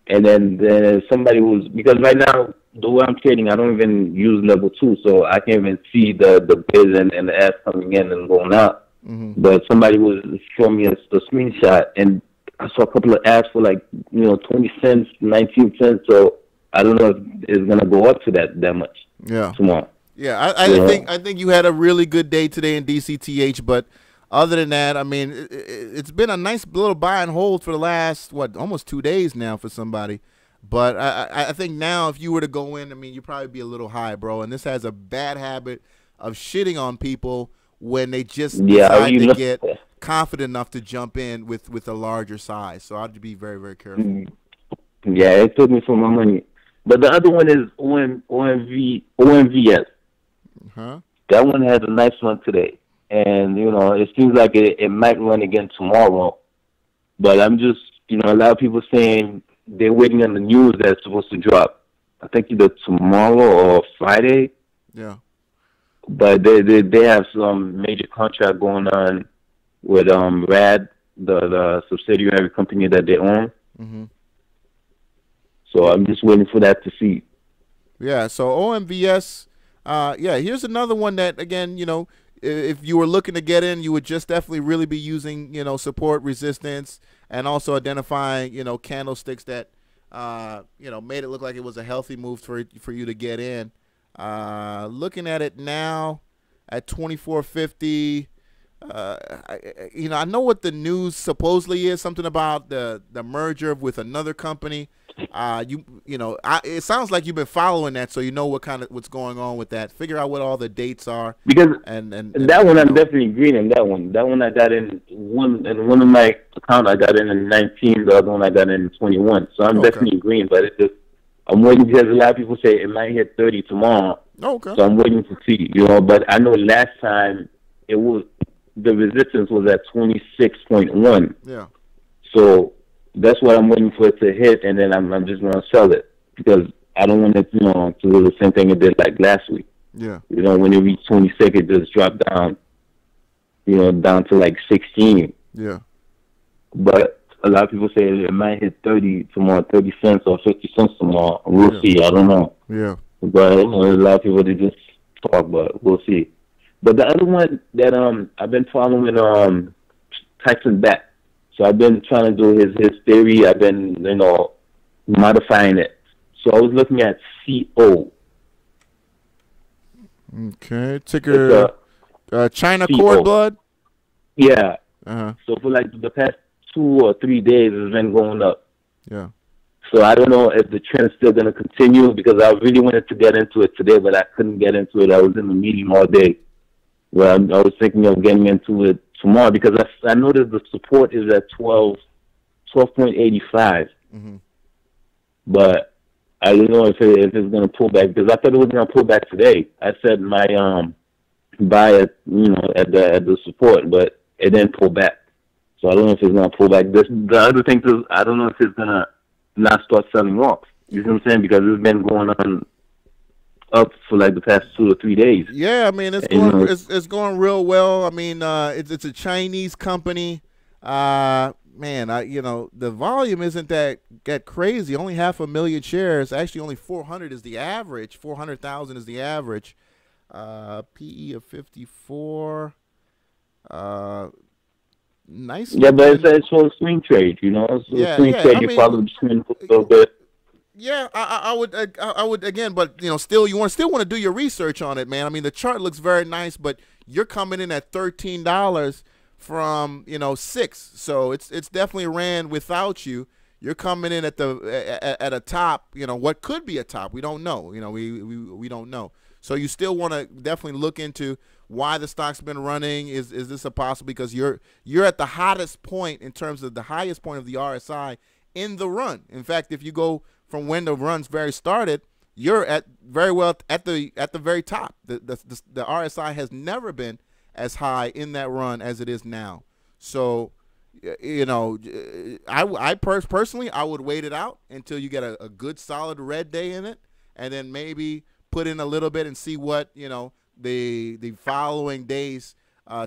And then somebody because right now, the way I'm trading, I don't even use level 2, so I can't even see the bids and the ads coming in and going out. Mm-hmm. But somebody was showing me a screenshot, and I saw a couple of ads for 20 cents, 19 cents. So I don't know if it's gonna go up to that much. Yeah. Tomorrow. Yeah, I think you had a really good day today in DCTH, but other than that, I mean, it's been a nice little buy and hold for the last almost 2 days now for somebody. But I think now if you were to go in, I mean, you'd probably be a little high, bro. And this has a bad habit of shitting on people when they just decide to get confident enough to jump in with a larger size. So I'd be very, very careful. Yeah, it took me for my money. But the other one is OMVS. Huh? That one has a nice run today. And, it seems like it might run again tomorrow. But I'm just, a lot of people saying they're waiting on the news that's supposed to drop. I think either tomorrow or Friday. Yeah. But they have some major contract going on with RAD, the subsidiary company that they own. Mm-hmm. So I'm just waiting for that to see. Yeah, so OMVS, here's another one that, again, if you were looking to get in, you would just definitely really be using, support, resistance, and also identifying, candlesticks that, made it look like it was a healthy move for you to get in. Looking at it now at 24.50, I know what the news supposedly is, something about the merger with another company. It sounds like you've been following that, so you know what's going on with that. Figure out what all the dates are. Because and that one, I'm definitely agreeing on that one. That one I got in one of my accounts. I got in 19. The other one I got in 21. So I'm definitely agreeing. But it's just I'm waiting because a lot of people say it might hit 30 tomorrow. Okay. So I'm waiting to see. But I know last time the resistance was at 26.1. Yeah. So that's what I'm waiting for it to hit, and then I'm just going to sell it because I don't want it, to do the same thing it did like last week. Yeah. When it reached 26, it just dropped down, down to like 16. Yeah. But a lot of people say it might hit 30 tomorrow, 30 cents or 50 cents tomorrow. We'll see. I don't know. Yeah. But a lot of people, they just talk, but we'll see. But the other one that I've been following Tyson Beck. So I've been trying to do his theory. I've been, modifying it. So I was looking at CO. Okay. Ticker China CO. cord blood? Yeah. Uh-huh. So for like the past 2 or 3 days, it's been going up. Yeah. So I don't know if the trend is still going to continue because I really wanted to get into it today, but I couldn't get into it. I was in the meeting all day. Well, I was thinking of getting into it tomorrow because I noticed the support is at 12.85. Mm-hmm. But I don't know if it's going to pull back because I thought it was going to pull back today. I said my buy at at the support, but it didn't pull back. So I don't know if it's going to pull back. The other thing is I don't know if it's going to not start selling off. You see what I'm saying? Because it's been going on up for like the past 2 or 3 days. Yeah, I mean it's going real well. I mean it's a Chinese company. The volume isn't that crazy. Only 500,000 shares. Actually, only 400 is the average. 400,000 is the average. PE of 54. Nice. Yeah, but it's for a swing trade. So swing trade, you follow the swing a little bit. Yeah, I would again, but still you want to do your research on it, man. I mean, the chart looks very nice, but you're coming in at $13 from $6, so it's definitely ran without you. You're coming in at a top, what could be a top. We don't know, we don't know. So you still want to definitely look into why the stock's been running. Is this a possible because you're at the hottest point in terms of the highest point of the RSI in the run. In fact, if you go from when the run's very started, you're at the very top. The RSI has never been as high in that run as it is now. So, I personally I would wait it out until you get a good solid red day in it, and then maybe put in a little bit and see what the following days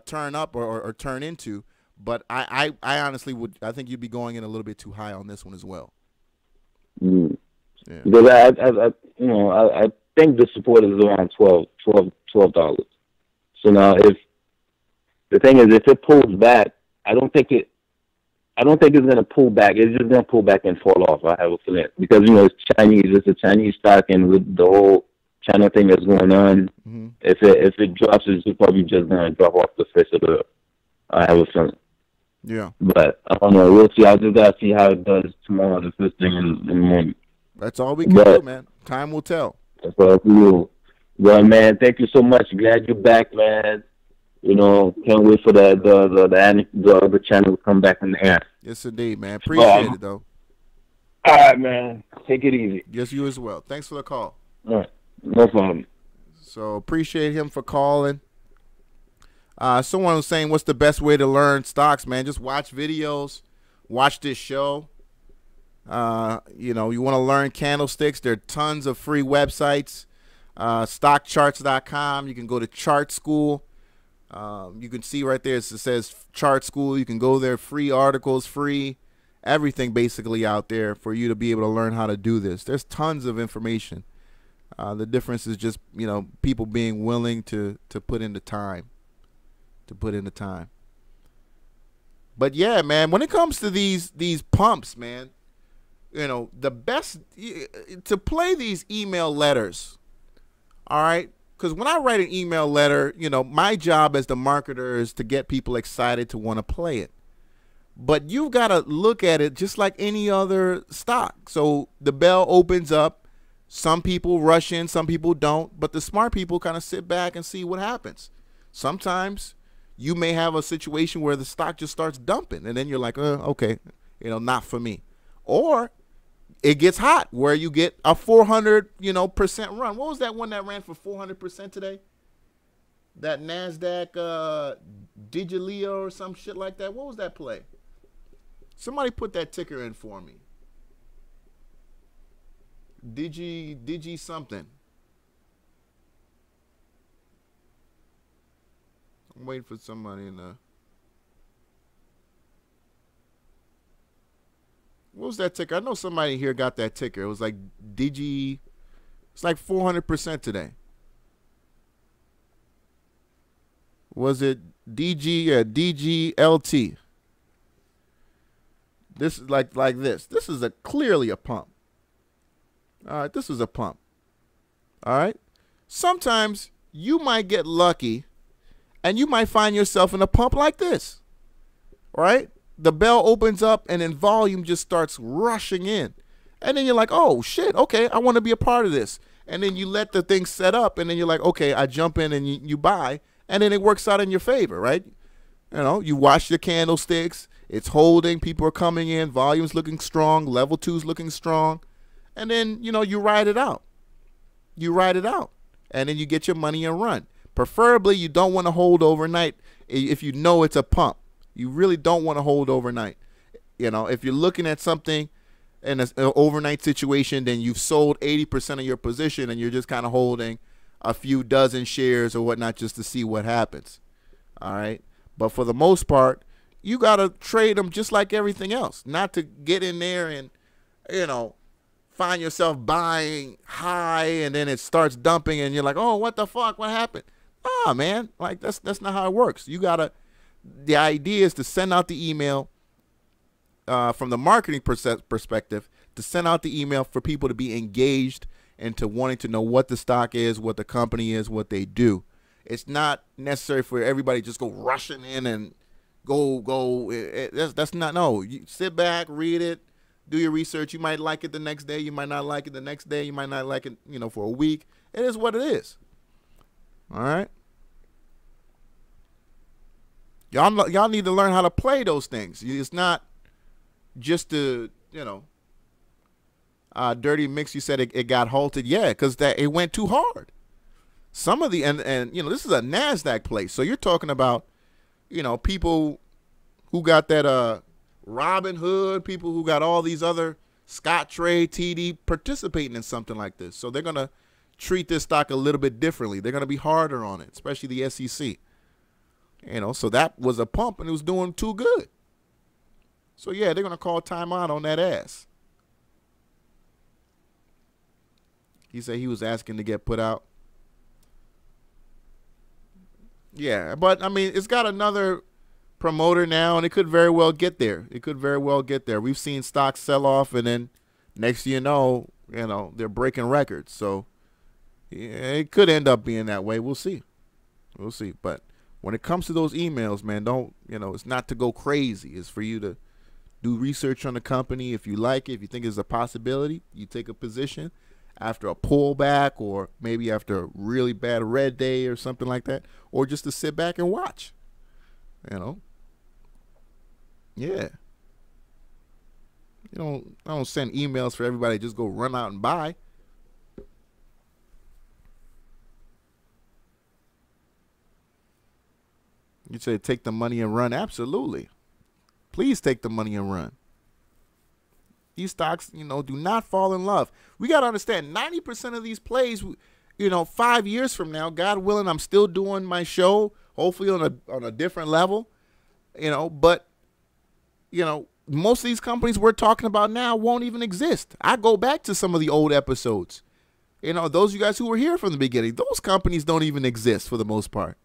turn up or turn into. But I honestly I think you'd be going in a little bit too high on this one as well. Mm. Yeah. Because I think the support is around $12. So now if the thing is if it pulls back, I don't think it's going to pull back. It's just going to pull back and fall off. I have a feeling because it's Chinese. It's a Chinese stock, and with the whole China thing that's going on, Mm-hmm. if it drops, it's probably just going to drop off the face of the earth. I have a feeling. Yeah. But I don't know. We'll see. I just got to see how it does tomorrow, the first thing in the morning. That's all we can do, man. Time will tell. That's all I can do. Well, man, thank you so much. Glad you're back, man. Can't wait for the other channel to come back in the air. Yes, indeed, man. Appreciate it, though. All right, man. Take it easy. Yes, you as well. Thanks for the call. All right. No problem. So appreciate him for calling. Someone was saying, what's the best way to learn stocks, man? Just watch videos. Watch this show. You want to learn candlesticks. There are tons of free websites. Stockcharts.com. You can go to Chart School. You can see right there it says Chart School. You can go there. Free articles, free everything basically out there for you to be able to learn how to do this. There's tons of information. The difference is just people being willing to put in the time. But yeah, man, when it comes to these pumps, man, the best to play these email letters. All right, because when I write an email letter, my job as the marketer is to get people excited to want to play it. But you've got to look at it just like any other stock. So the bell opens up. Some people rush in, some people don't. But the smart people kind of sit back and see what happens. Sometimes you may have a situation where the stock just starts dumping. And then you're like, okay, not for me. Or it gets hot where you get a 400% run. What was that one that ran for 400% today? That NASDAQ Digileo or some shit like that. What was that play? Somebody put that ticker in for me. Digi something. I'm waiting for somebody in the... What was that ticker? I know somebody here got that ticker. It was like Digi. It's like 400% today. Was it DG? Yeah, DGLT. This is like this. This is clearly a pump. All right, this is a pump. All right. Sometimes you might get lucky, and you might find yourself in a pump like this. All right. The bell opens up, and then volume just starts rushing in, and then you're like, "Oh shit, okay, I want to be a part of this." And then you let the thing set up, and then you're like, "Okay, I jump in and you buy." And then it works out in your favor, right? You watch the candlesticks. It's holding. People are coming in. Volume's looking strong. Level 2's looking strong. And then, you ride it out. And then you get your money and run. Preferably, you don't want to hold overnight if you know it's a pump. You really don't want to hold overnight. If you're looking at something in an overnight situation, then you've sold 80% of your position and you're just kind of holding a few dozen shares or whatnot just to see what happens. All right. But for the most part, you got to trade them just like everything else, not to get in there and, find yourself buying high and then it starts dumping and you're like, oh, what the fuck? What happened? Ah, man, like that's not how it works. The idea is to send out the email from the marketing perspective, to send out the email for people to be engaged and to wanting to know what the stock is, what the company is, what they do. It's not necessary for everybody to just go rushing in and go. That's not, no. You sit back, read it, do your research. You might like it the next day. You might not like it the next day. You might not like it, for a week. It is what it is. All right. Y'all need to learn how to play those things. It's not just to, Dirty Mix, you said it got halted. Yeah, because it went too hard. Some of the, and this is a NASDAQ play. So you're talking about, people who got that Robin Hood, people who got all these other Scottrade, TD participating in something like this. So they're going to treat this stock a little bit differently. They're going to be harder on it, especially the SEC. So that was a pump and it was doing too good. So yeah, they're going to call timeout on that ass. He said he was asking to get put out. Yeah, but I mean, it's got another promoter now, and it could very well get there. We've seen stocks sell off, and then next thing you know, they're breaking records. So yeah, it could end up being that way. We'll see. But when it comes to those emails, man, don't, it's not to go crazy. It's for you to do research on the company. If you like it, if you think it's a possibility, you take a position. after a pullback, or maybe after a really bad red day or something like that, or just to sit back and watch. Yeah. I don't send emails for everybody to just go run out and buy. You say take the money and run. Absolutely. Please take the money and run. These stocks, do not fall in love. We got to understand 90% of these plays, 5 years from now, God willing, I'm still doing my show, hopefully on a different level, but, most of these companies we're talking about now won't even exist. I go back to some of the old episodes. Those of you guys who were here from the beginning, those companies don't even exist for the most part.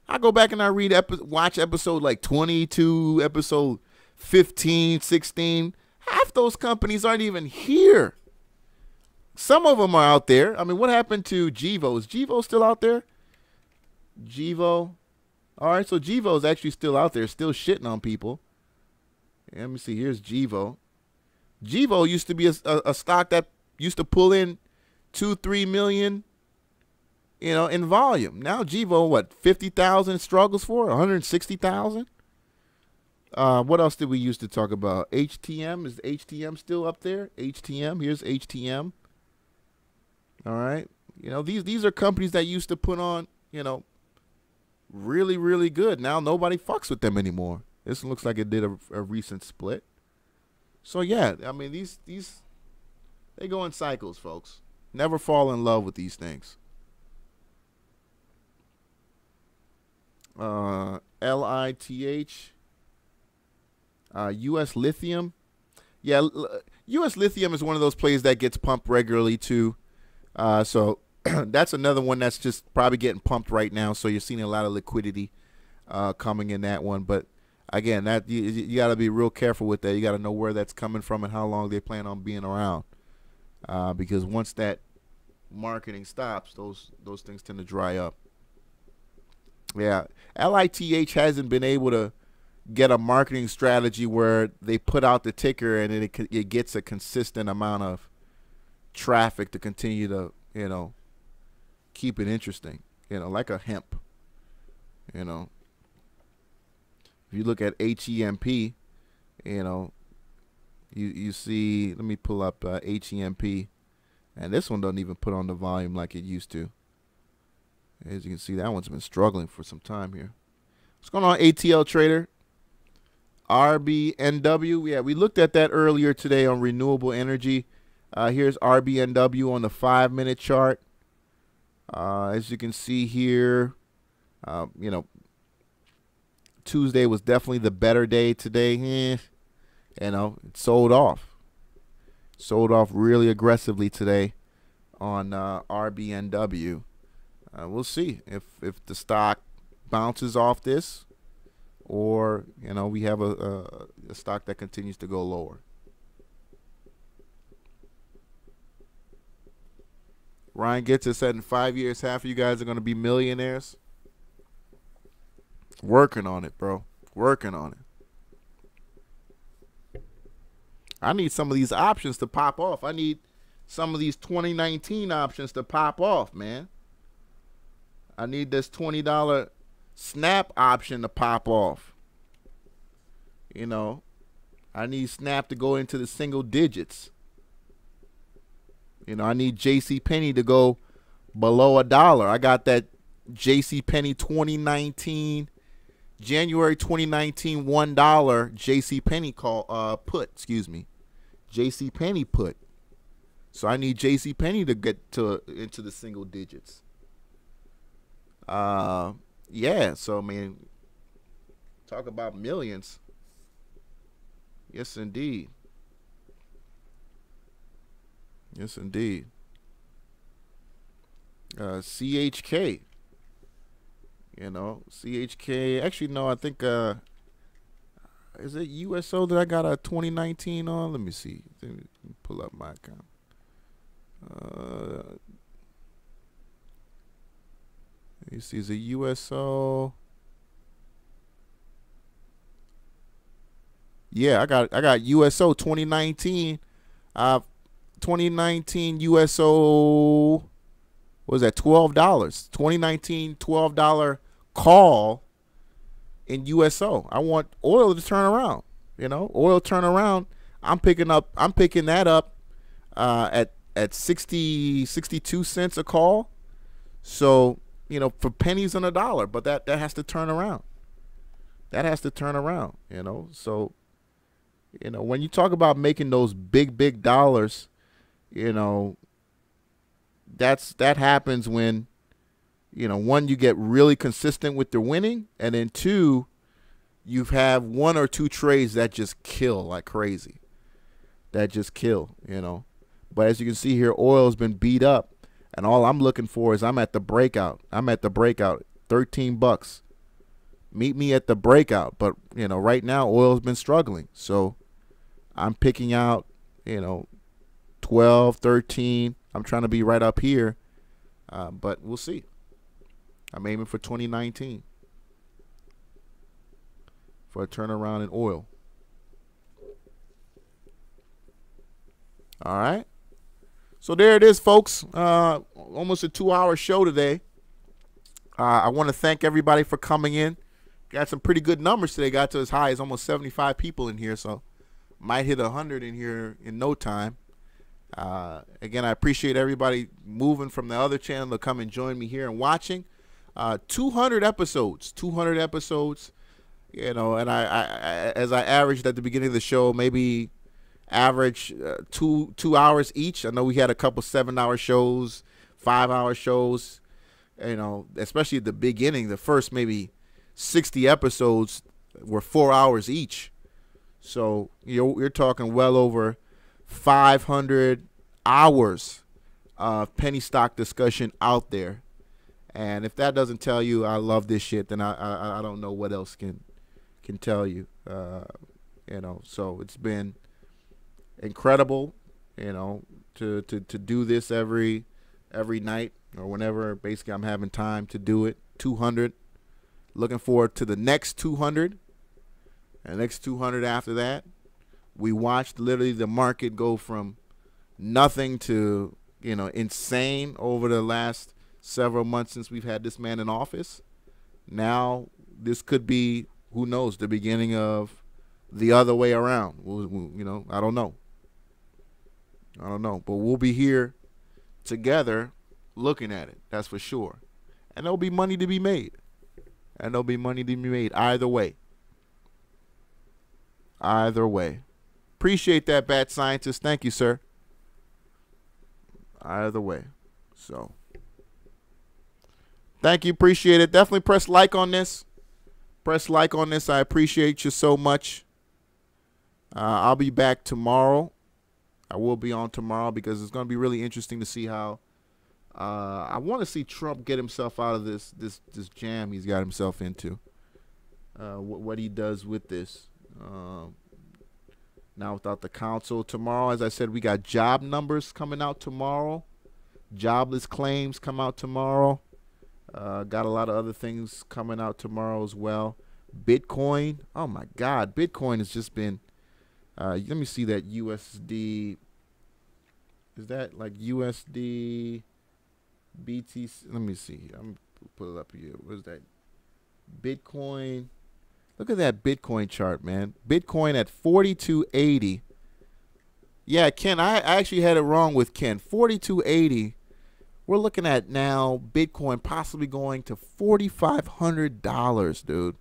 I go back and I watch episode like 22, episode 15, 16. Half those companies aren't even here. Some of them are out there. I mean, what happened to Gevo? Is Gevo still out there? Gevo. All right, so Gevo is actually still out there, still shitting on people. Let me see. Here's Gevo. Gevo used to be a stock that used to pull in 2-3 million, in volume. Now Gevo, what, 50,000 struggles for? 160,000? What else did we used to talk about? HTM. Is HTM still up there? HTM. Here's HTM. All right. These are companies that used to put on, really, really good. Now nobody fucks with them anymore. This looks like it did a recent split. So yeah, I mean these they go in cycles, folks. Never fall in love with these things. LITH. U.S. Lithium. Yeah, U.S. Lithium is one of those plays that gets pumped regularly too. So that's another one that's just probably getting pumped right now. So you're seeing a lot of liquidity coming in that one. But again, that you got to be real careful with that. You got to know where that's coming from and how long they plan on being around. Because once that marketing stops, those things tend to dry up. Yeah, LITH hasn't been able to get a marketing strategy where they put out the ticker and it gets a consistent amount of traffic to continue to, keep it interesting, like a hemp, If you look at HEMP, you see, let me pull up HEMP, and this one doesn't even put on the volume like it used to. As you can see, that one's been struggling for some time here. What's going on, ATL Trader? RBNW. Yeah, we looked at that earlier today on renewable energy. Here's RBNW on the 5-minute chart. As you can see here, Tuesday was definitely the better day. Today, it sold off. Sold off really aggressively today on RBNW. We'll see if the stock bounces off this, or we have a stock that continues to go lower. Ryan gets it said in 5 years, half of you guys are going to be millionaires. Working on it, bro. Working on it. I need some of these options to pop off. I need some of these 2019 options to pop off, man. I need this $20 Snap option to pop off. I need Snap to go into the single digits. I need JCPenney to go below $1. I got that JCPenney 2019, January 2019 $1 JCPenney put, JCPenney put. So I need JCPenney to get into the single digits. Yeah, so I mean, talk about millions. Yes, indeed. Yes, indeed. CHK. CHK. Actually, no, I think, is it USO that I got a 2019 on? Let me see. Let me pull up my account. You see, is it USO? Yeah, I got USO 2019. 2019 USO, what was that, $12. 2019 $12 call in USO. I want oil to turn around. You know, oil turn around. I'm picking that up at 62 cents a call. So, you know, for pennies on a dollar, but that has to turn around. That has to turn around, you know. So, you know, when you talk about making those big dollars, you know, that happens when, you know, one, you get really consistent with the winning, and then two, you have one or two trades that just kill like crazy. That just kill, you know. But as you can see here, oil has been beat up, and all I'm looking for is I'm at the breakout. I'm at the breakout, $13. Meet me at the breakout. But, you know, right now oil's been struggling. So I'm picking out, you know, 12, 13. I'm trying to be right up here. But we'll see. I'm aiming for 2019 for a turnaround in oil. All right. So there it is, folks. Almost a 2-hour show today. I want to thank everybody for coming in. Got some pretty good numbers today. Got to as high as almost 75 people in here. So might hit 100 in here in no time. Again, I appreciate everybody moving from the other channel to come and join me here and watching. 200 episodes. 200 episodes. You know, and I as I averaged at the beginning of the show, maybe average 2 hours each. I know we had a couple 7-hour shows, 5-hour shows, you know, especially at the beginning. The first maybe 60 episodes were 4 hours each. So you're talking well over 500 hours of penny stock discussion out there. And if that doesn't tell you I love this shit, then I don't know what else can tell you. You know, so it's been incredible, you know, to do this every night or whenever basically I'm having time to do it. 200. Looking forward to the next 200 and next 200 after that. We watched literally the market go from nothing to, you know, insane over the last several months since we've had this man in office. Now this could be, who knows, the beginning of the other way around. You know, I don't know. But we'll be here together looking at it. That's for sure. And there'll be money to be made. Either way. Either way. Appreciate that, Bat Scientist. Thank you, sir. Either way. So, thank you. Appreciate it. Definitely press like on this. I appreciate you so much. I'll be back tomorrow. I will be on tomorrow because it's going to be really interesting to see how I want to see Trump get himself out of this jam he's got himself into. What he does with this. Now without the council tomorrow, as I said, we got job numbers coming out tomorrow. Jobless claims come out tomorrow. Got a lot of other things coming out tomorrow as well. Bitcoin. Oh my God, Bitcoin has just been. Let me see that USD. Is that like USD BTC? Let me see. I'm put it up here. What is that? Bitcoin. Look at that Bitcoin chart, man. Bitcoin at 4280. Yeah, Ken, I actually had it wrong with Ken. 4280. We're looking at now Bitcoin possibly going to $4,500, dude.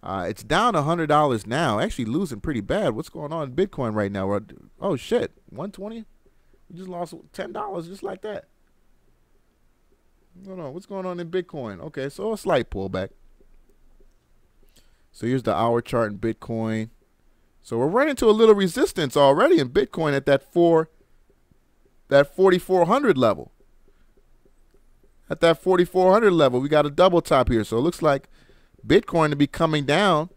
It's down $100 now. Actually losing pretty bad. What's going on in Bitcoin right now? Oh shit, 120. We just lost $10 just like that. Hold on, what's going on in Bitcoin? Okay, so a slight pullback. So here's the hour chart in Bitcoin. So we're running into a little resistance already in Bitcoin at that 4,400 level. At that 4,400 level, we got a double top here. So it looks like Bitcoin to be coming down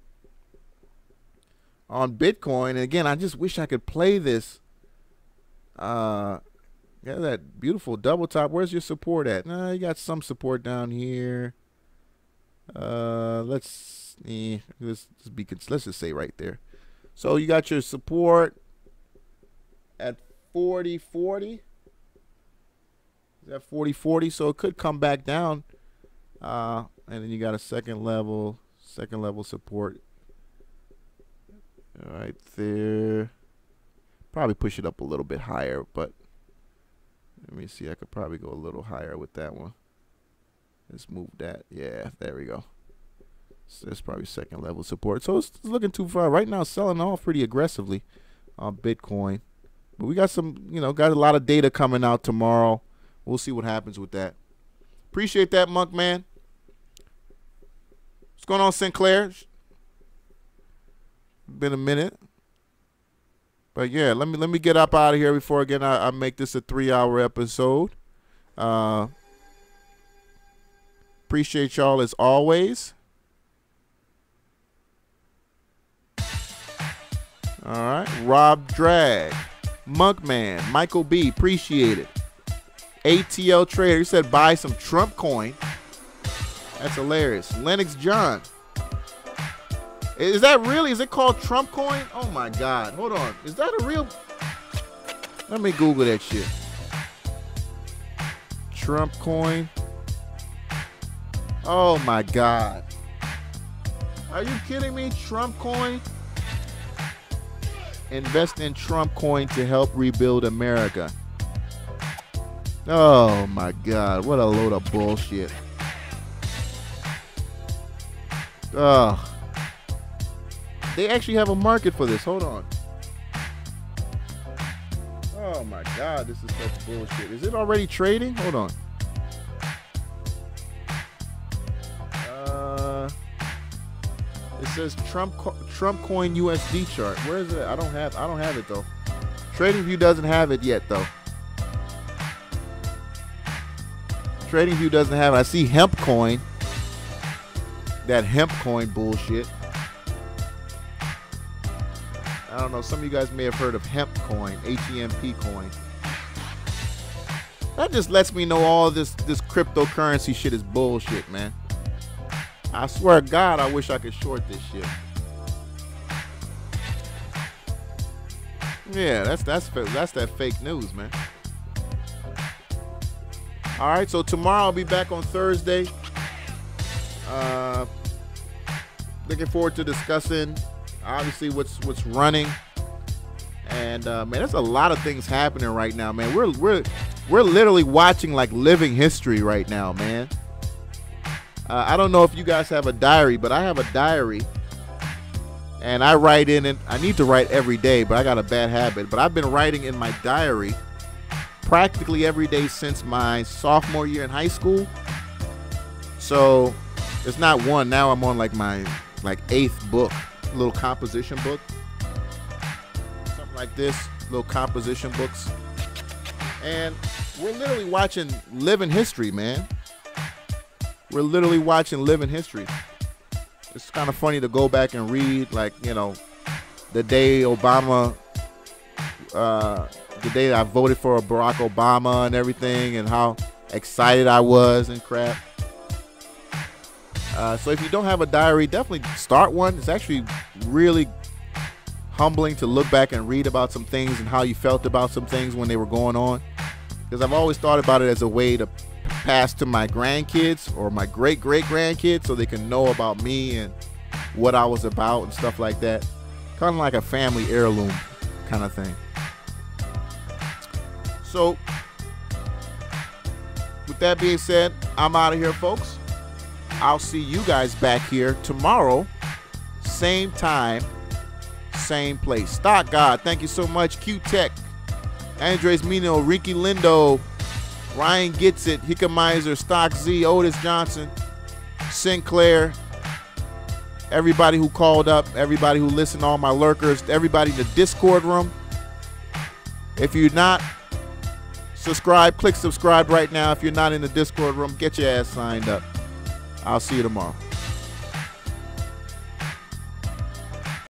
on Bitcoin. And again, I just wish I could play this. Yeah, that beautiful double top. Where's your support at? Nah, you got some support down here. Let's just say right there. So you got your support at 40.40. Is that 40.40? So it could come back down. And then you got a second level support right there. Probably push it up a little bit higher, but let me see. I could probably go a little higher with that one. Let's move that. Yeah, there we go. So that's probably second level support. So it's looking too far right now. Selling off pretty aggressively on Bitcoin, but we got some, got a lot of data coming out tomorrow. We'll see what happens with that. Appreciate that, Monk Man. What's going on, Sinclair? Been a minute. But yeah, let me get up out of here before again I make this a 3-hour episode. Appreciate y'all as always. All right, Rob Drag, Monkman, Michael B, appreciate it. ATL Trader, he said buy some Trump coin. That's hilarious. Lennox John. Is that really? Is it called Trump coin? Oh my God. Hold on. Is that a real? Let me Google that shit. Trump coin. Oh my God. Are you kidding me? Trump coin? Invest in Trump coin to help rebuild America. Oh my God. What a load of bullshit. Oh. They actually have a market for this. Hold on. Oh my God, this is such bullshit. Is it already trading? Hold on. It says Trump coin USD chart. Where is it? I don't have it though. TradingView doesn't have it yet though. TradingView doesn't have it. I see hemp coin. That hemp coin bullshit. I don't know. Some of you guys may have heard of hemp coin, HEMP coin. That just lets me know all this cryptocurrency shit is bullshit, man. I swear to God, I wish I could short this shit. Yeah, that's that fake news, man. All right, so tomorrow I'll be back on Thursday. Looking forward to discussing obviously what's running, and man, there's a lot of things happening right now, man. We're literally watching like living history right now, man. I don't know if you guys have a diary, but I have a diary, and I write in it. I need to write every day, but I got a bad habit. But I've been writing in my diary practically every day since my sophomore year in high school. So it's not one. Now I'm on like my 8th book, little composition book, something like this, little composition books. And we're literally watching living history, man. We're literally watching living history. It's kind of funny to go back and read, like, the day Obama, the day I voted for Barack Obama and everything, and how excited I was and crap. So if you don't have a diary, definitely start one. It's actually really humbling to look back and read about some things and how you felt about some things when they were going on. Because I've always thought about it as a way to pass to my grandkids or my great-great-grandkids so they can know about me and what I was about and stuff like that. Kind of like a family heirloom kind of thing. So with that being said, I'm out of here, folks. I'll see you guys back here tomorrow, same time, same place. Stock God, thank you so much. Q-Tech, Andres Mino, Ricky Lindo, Ryan Gets It, Hickamizer, Stock Z, Otis Johnson, Sinclair, everybody who called up, everybody who listened, all my lurkers, everybody in the Discord room. If you're not subscribed, click subscribe right now. If you're not in the Discord room, get your ass signed up. I'll see you tomorrow.